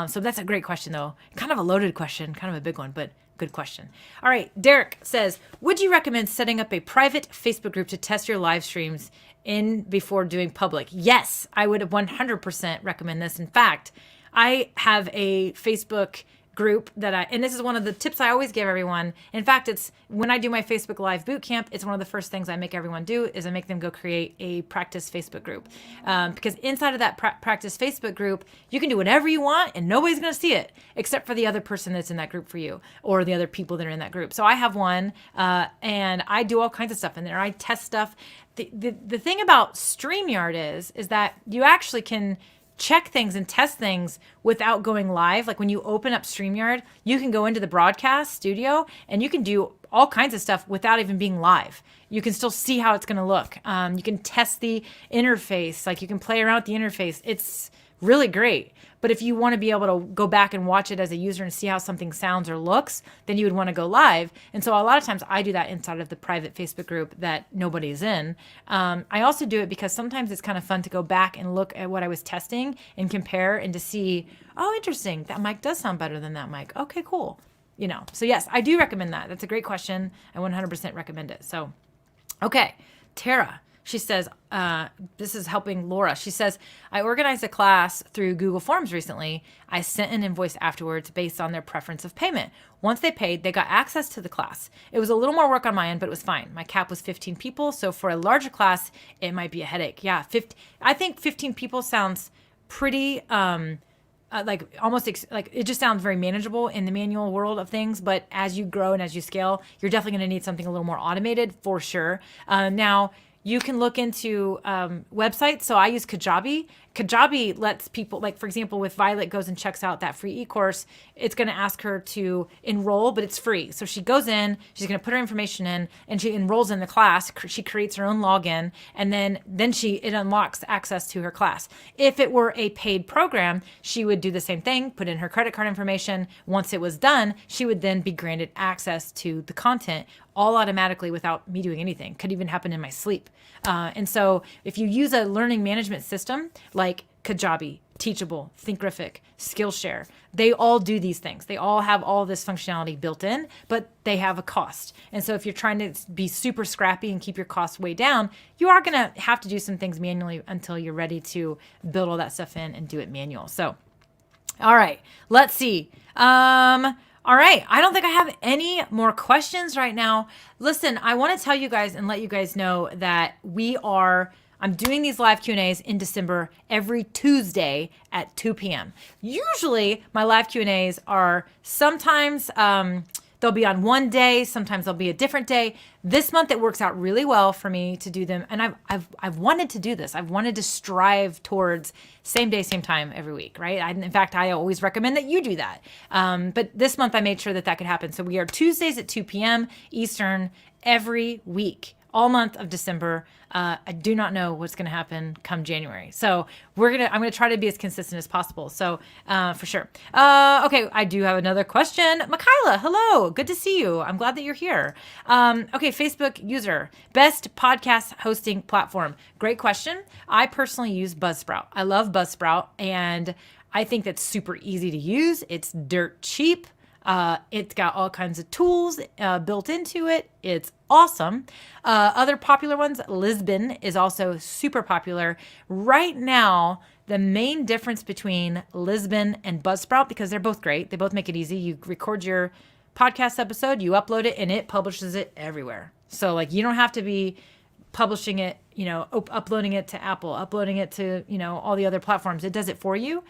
So that's a great question, though. Kind of a loaded question, kind of a big one, but good question. All right, Derek says, would you recommend setting up a private Facebook group to test your live streams in before doing public? Yes, I would 100% recommend this. In fact, I have a Facebook group and this is one of the tips I always give everyone. In fact, it's when I do my Facebook Live bootcamp, it's one of the first things I make everyone do is I make them go create a practice Facebook group. Because inside of that practice Facebook group, you can do whatever you want and nobody's going to see it except for the other person that's in that group for you, or the other people that are in that group. So I have one, and I do all kinds of stuff in there. I test stuff. The thing about StreamYard is that you actually can check things and test things without going live. Like when you open up StreamYard, you can go into the broadcast studio and you can do all kinds of stuff without even being live. You can still see how it's going to look. You can test the interface. Like you can play around with the interface. It's really great. But if you want to be able to go back and watch it as a user and see how something sounds or looks, then you would want to go live. And so a lot of times I do that inside of the private Facebook group that nobody's in. I also do it because sometimes it's kind of fun to go back and look at what I was testing and compare and to see, oh, interesting, that mic does sound better than that mic. Okay, cool. So yes, I do recommend that. That's a great question. I 100% recommend it. So, okay, Tara. She says, this is helping Laura. She says, I organized a class through Google Forms recently. I sent an invoice afterwards based on their preference of payment. Once they paid, they got access to the class. It was a little more work on my end, but it was fine. My cap was 15 people. So for a larger class, it might be a headache. Yeah, I think 15 people sounds pretty like it just sounds very manageable in the manual world of things. But as you grow and as you scale, you're definitely going to need something a little more automated for sure. Now, you can look into websites. So I use Kajabi. Kajabi lets people, like for example, if Violet goes and checks out that free e-course, it's going to ask her to enroll, but it's free. So she goes in, she's going to put her information in, and she enrolls in the class. She creates her own login, and then it unlocks access to her class. If it were a paid program, she would do the same thing, put in her credit card information. Once it was done, she would then be granted access to the content all automatically without me doing anything. Could even happen in my sleep. And so if you use a learning management system like Kajabi, Teachable, Thinkific, Skillshare, they all do these things. They all have all this functionality built in, but they have a cost. And so if you're trying to be super scrappy and keep your costs way down, you are going to have to do some things manually until you're ready to build all that stuff in and do it manual. So, all right, let's see. All right, I don't think I have any more questions right now. Listen, I want to tell you guys and let you guys know that I'm doing these live Q&As in December every Tuesday at 2 p.m. Usually my live Q&As are sometimes they'll be on one day, sometimes they'll be a different day. This month it works out really well for me to do them, and I've wanted to do this. I've wanted to strive towards same day, same time every week, right? In fact, I always recommend that you do that. But this month I made sure that could happen. So we are Tuesdays at 2 p.m. Eastern every week, all month of December. I do not know what's going to happen come January. So I'm going to try to be as consistent as possible. So for sure. Okay. I do have another question. Makayla, hello. Good to see you. I'm glad that you're here. Okay. Facebook user, best podcast hosting platform. Great question. I personally use Buzzsprout. I love Buzzsprout, and I think that's super easy to use. It's dirt cheap. It's got all kinds of tools built into it. It's awesome. Other popular ones, Lisbon is also super popular. Right now, the main difference between Lisbon and Buzzsprout, because they're both great, they both make it easy. You record your podcast episode, you upload it, and it publishes it everywhere. So like you don't have to be publishing it, uploading it to Apple, uploading it to, all the other platforms. It does it for you.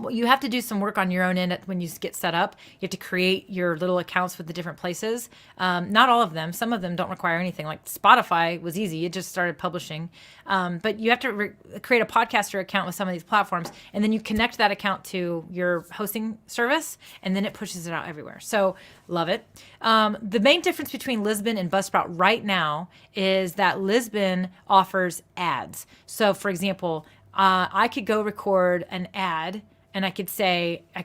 You have to do some work on your own end when you get set up. You have to create your little accounts with the different places. Not all of them. Some of them don't require anything. Like Spotify was easy. It just started publishing. But you have to create a podcaster account with some of these platforms. And then you connect that account to your hosting service. And then it pushes it out everywhere. So love it. The main difference between Lisbon and Buzzsprout right now is that Lisbon offers ads. So for example, I could go record an ad and I could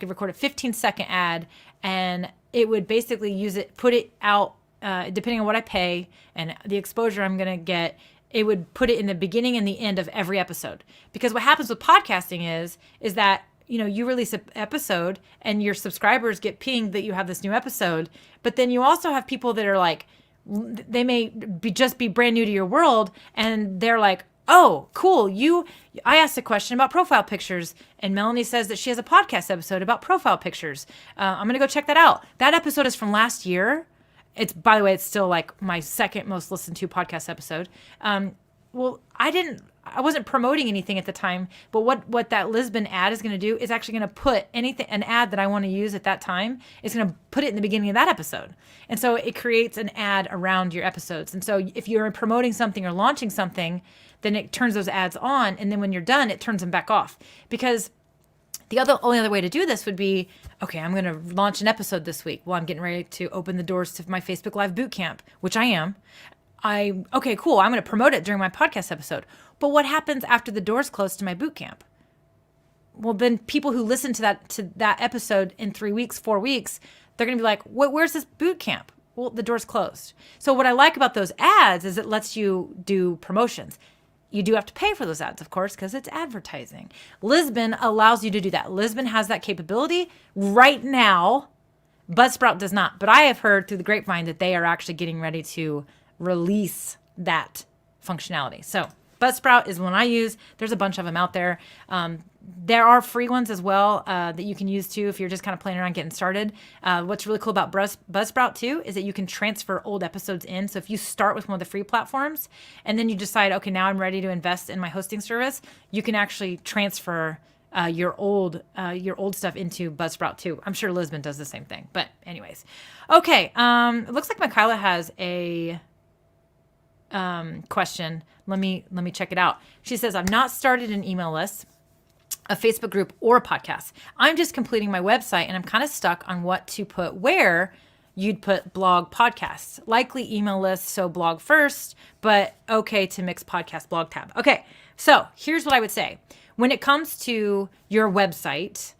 record a 15-second ad and it would basically put it out, depending on what I pay and the exposure I'm going to get, it would put it in the beginning and the end of every episode. Because what happens with podcasting is that, you release an episode and your subscribers get pinged that you have this new episode, but then you also have people that are like, they may just be brand new to your world and they're like, oh, cool. I asked a question about profile pictures and Melanie says that she has a podcast episode about profile pictures. I'm going to go check that out. That episode is from last year. By the way, it's still like my second most listened to podcast episode. I wasn't promoting anything at the time, but what that Lisbon ad is going to do is actually going to put an ad that I want to use at that time. It's going to put it in the beginning of that episode. And so it creates an ad around your episodes. And so if you're promoting something or launching something, then it turns those ads on. And then when you're done, it turns them back off. Because the only other way to do this would be, okay, I'm going to launch an episode this week. Well, I'm getting ready to open the doors to my Facebook Live bootcamp, which I am. Okay, cool. I'm going to promote it during my podcast episode. But what happens after the doors close to my bootcamp? Well, then people who listen to that episode in 3 weeks, 4 weeks, they're going to be like, where's this bootcamp? Well, the door's closed. So what I like about those ads is it lets you do promotions. You do have to pay for those ads, of course, because it's advertising. Lisbon allows you to do that. Lisbon has that capability right now. Buzzsprout does not. But I have heard through the grapevine that they are actually getting ready to release that functionality. So Buzzsprout is one I use. There's a bunch of them out there. There are free ones as well that you can use too if you're just kind of playing around getting started. What's really cool about Buzzsprout too is that you can transfer old episodes in. So if you start with one of the free platforms and then you decide, okay, now I'm ready to invest in my hosting service, you can actually transfer your old stuff into Buzzsprout too. I'm sure Lisbon does the same thing. But anyways, okay. It looks like Michaela has a question. Let me check it out. She says, I've not started an email list, a Facebook group, or a podcast. I'm just completing my website and I'm kind of stuck on what to put where. You'd put blog podcasts, likely email lists, so blog first, but okay to mix podcast blog tab. Okay, so here's what I would say. When it comes to your website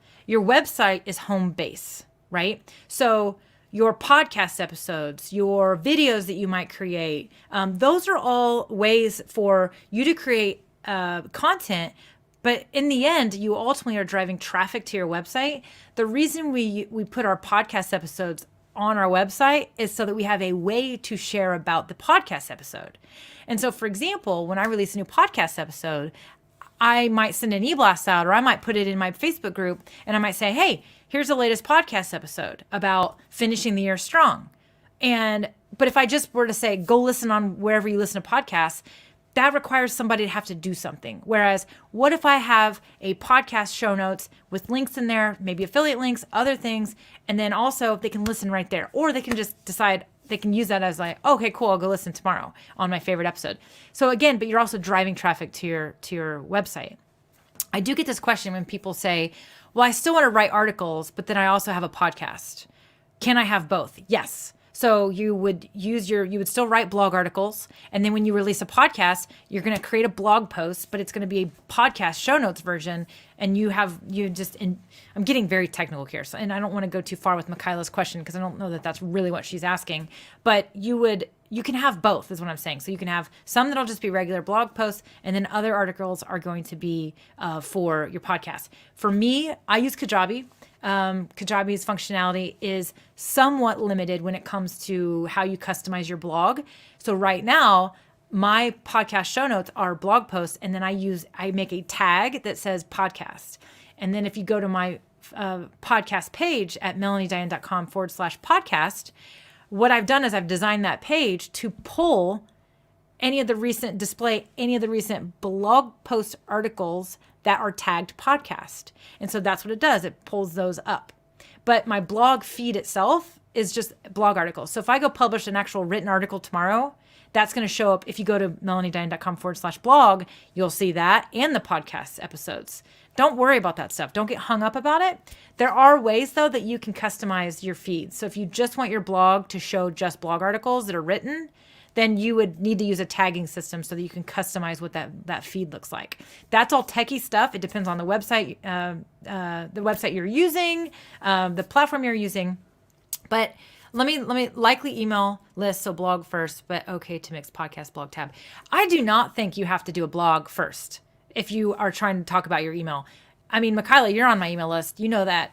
is home base, right? So your podcast episodes, your videos that you might create, those are all ways for you to create content. But in the end, you ultimately are driving traffic to your website. The reason we put our podcast episodes on our website is so that we have a way to share about the podcast episode. And so, for example, when I release a new podcast episode, I might send an e-blast out, or I might put it in my Facebook group, and I might say, hey, here's the latest podcast episode about finishing the year strong. But if I just were to say, go listen on wherever you listen to podcasts, that requires somebody to have to do something. Whereas, what if I have a podcast show notes with links in there, maybe affiliate links, other things, and then also they can listen right there, or they can just decide they can use that as like, okay, cool, I'll go listen tomorrow on my favorite episode. So again, but you're also driving traffic to your website. I do get this question when people say, well, I still want to write articles, but then I also have a podcast. Can I have both? Yes. So you would still write blog articles. And then when you release a podcast, you're going to create a blog post, but it's going to be a podcast show notes version. And I'm getting very technical here. So, and I don't want to go too far with Michaela's question because I don't know that that's really what she's asking, but you would you can have both is what I'm saying. So you can have some that'll just be regular blog posts, and then other articles are going to be for your podcast. For me, I use Kajabi. Kajabi's functionality is somewhat limited when it comes to how you customize your blog. So right now, my podcast show notes are blog posts, and then I make a tag that says podcast. And then if you go to my podcast page at melaniediane.com/podcast, what I've done is I've designed that page to pull any of the recent blog post articles that are tagged podcast. And so that's what it does. It pulls those up. But my blog feed itself is just blog articles. So if I go publish an actual written article tomorrow, that's going to show up. If you go to melaniediane.com/blog, you'll see that and the podcast episodes. Don't worry about that stuff. Don't get hung up about it. There are ways, though, that you can customize your feed. So if you just want your blog to show just blog articles that are written, then you would need to use a tagging system so that you can customize what that feed looks like. That's all techie stuff. It depends on the website you're using, the platform you're using. But let me likely email list, so blog first, but okay to mix podcast blog tab. I do not think you have to do a blog first if you are trying to talk about your email. I mean, Michaela, you're on my email list. You know that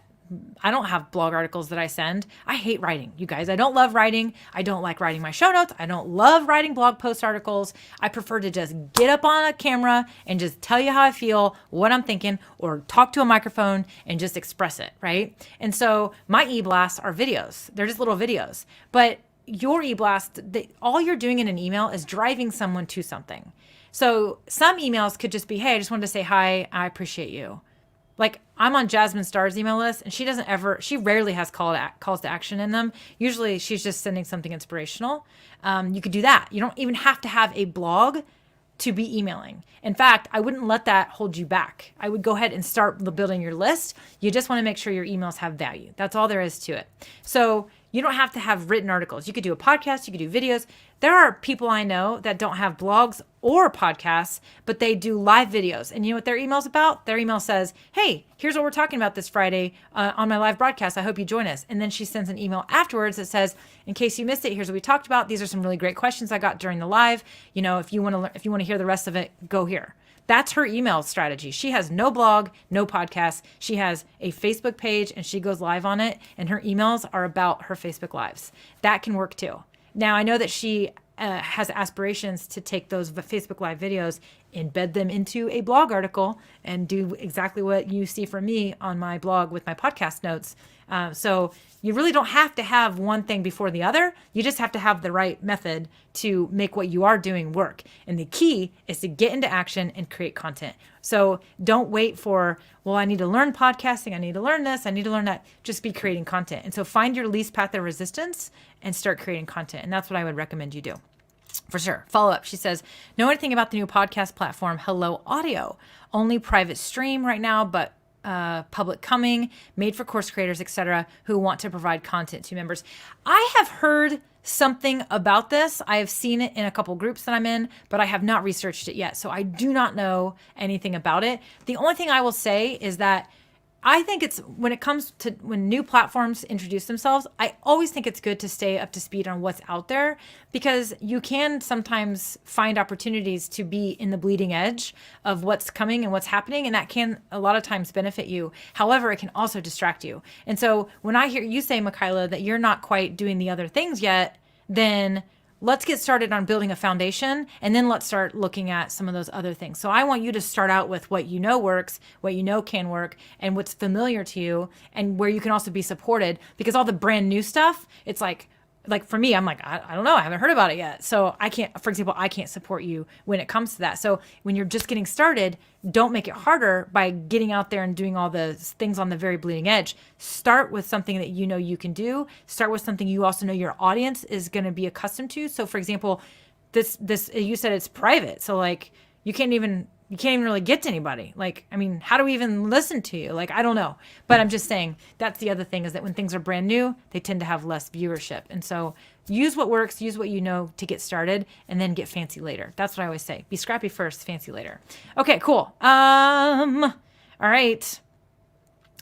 I don't have blog articles that I send. I hate writing, you guys. I don't love writing. I don't like writing my show notes. I don't love writing blog post articles. I prefer to just get up on a camera and just tell you how I feel, what I'm thinking, or talk to a microphone and just express it, right? And so my e-blasts are videos. They're just little videos. But your e-blast, all you're doing in an email is driving someone to something. So some emails could just be, hey, I just wanted to say hi. I appreciate you. Like I'm on Jasmine Starr's email list, and she rarely has calls to action in them. Usually she's just sending something inspirational. You could do that. You don't even have to have a blog to be emailing. In fact, I wouldn't let that hold you back. I would go ahead and start building your list. You just want to make sure your emails have value. That's all there is to it. So you don't have to have written articles. You could do a podcast, you could do videos. There are people I know that don't have blogs or podcasts, but they do live videos. And you know what their email's about? Their email says, hey, here's what we're talking about this Friday on my live broadcast. I hope you join us. And then she sends an email afterwards that says, in case you missed it, here's what we talked about. These are some really great questions I got during the live. You know, if you want to hear the rest of it, go here. That's her email strategy. She has no blog, no podcast. She has a Facebook page and she goes live on it, and her emails are about her Facebook lives. That can work too. Now, I know that she has aspirations to take those Facebook Live videos, embed them into a blog article, and do exactly what you see from me on my blog with my podcast notes. So you really don't have to have one thing before the other. You just have to have the right method to make what you are doing work. And the key is to get into action and create content. So don't wait for, well, I need to learn podcasting. I need to learn this. I need to learn that. Just be creating content. And so find your least path of resistance and start creating content. And that's what I would recommend you do. For sure. Follow up. She says, know anything about the new podcast platform, Hello Audio? Only private stream right now, but public coming, made for course creators, etc., who want to provide content to members. I have heard something about this. I have seen it in a couple groups that I'm in, but I have not researched it yet. So I do not know anything about it. The only thing I will say is that I think it's when it comes to when new platforms introduce themselves, I always think it's good to stay up to speed on what's out there, because you can sometimes find opportunities to be in the bleeding edge of what's coming and what's happening. And that can a lot of times benefit you. However, it can also distract you. And so when I hear you say, Michaela, that you're not quite doing the other things yet, then let's get started on building a foundation, and then let's start looking at some of those other things. So I want you to start out with what you know works, what you know can work, and what's familiar to you, and where you can also be supported, because all the brand new stuff, it's like for me, I'm like, I don't know. I haven't heard about it yet. So I can't, for example, I can't support you when it comes to that. So when you're just getting started, don't make it harder by getting out there and doing all the things on the very bleeding edge. Start with something that you know you can do. Start with something you also know your audience is going to be accustomed to. So for example, this, you said it's private. So like you can't even really get to anybody. Like, I mean, how do we even listen to you? Like, I don't know. But I'm just saying that's the other thing, is that when things are brand new, they tend to have less viewership. And so use what works, use what you know to get started, and then get fancy later. That's what I always say. Be scrappy first, fancy later. Okay, cool. All right.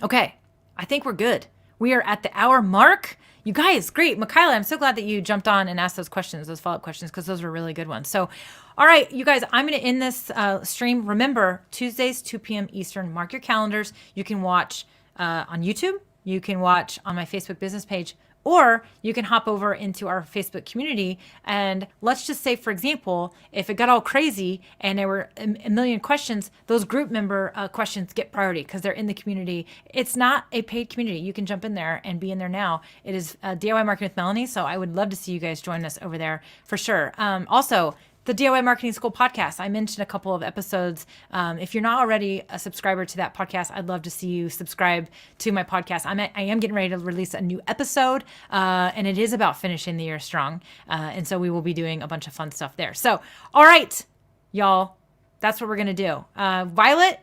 Okay. I think we're good. We are at the hour mark. You guys, great. Michaela, I'm so glad that you jumped on and asked those questions, those follow-up questions, because those were really good ones. So, all right, you guys, I'm going to end this stream. Remember, Tuesdays, 2 p.m. Eastern. Mark your calendars. You can watch on YouTube. You can watch on my Facebook business page, or you can hop over into our Facebook community. And let's just say, for example, if it got all crazy and there were a million questions, those group member questions get priority because they're in the community. It's not a paid community. You can jump in there and be in there now. It is DIY Marketing with Melanie. So I would love to see you guys join us over there for sure. Also, the DIY Marketing School podcast. I mentioned a couple of episodes. If you're not already a subscriber to that podcast, I'd love to see you subscribe to my podcast. I am getting ready to release a new episode, and it is about finishing the year strong. And so we will be doing a bunch of fun stuff there. So, all right, y'all, that's what we're going to do. Violet,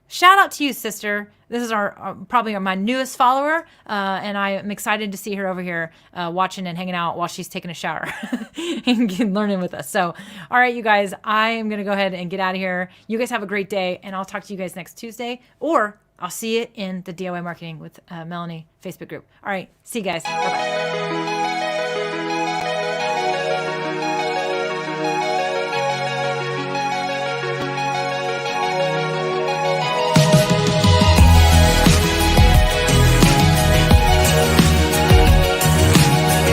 shout out to you, sister. This is probably my newest follower, and I am excited to see her over here watching and hanging out while she's taking a shower and learning with us. So, all right, you guys, I am going to go ahead and get out of here. You guys have a great day, and I'll talk to you guys next Tuesday, or I'll see you in the DIY Marketing with Melanie Facebook group. All right, see you guys. Bye-bye.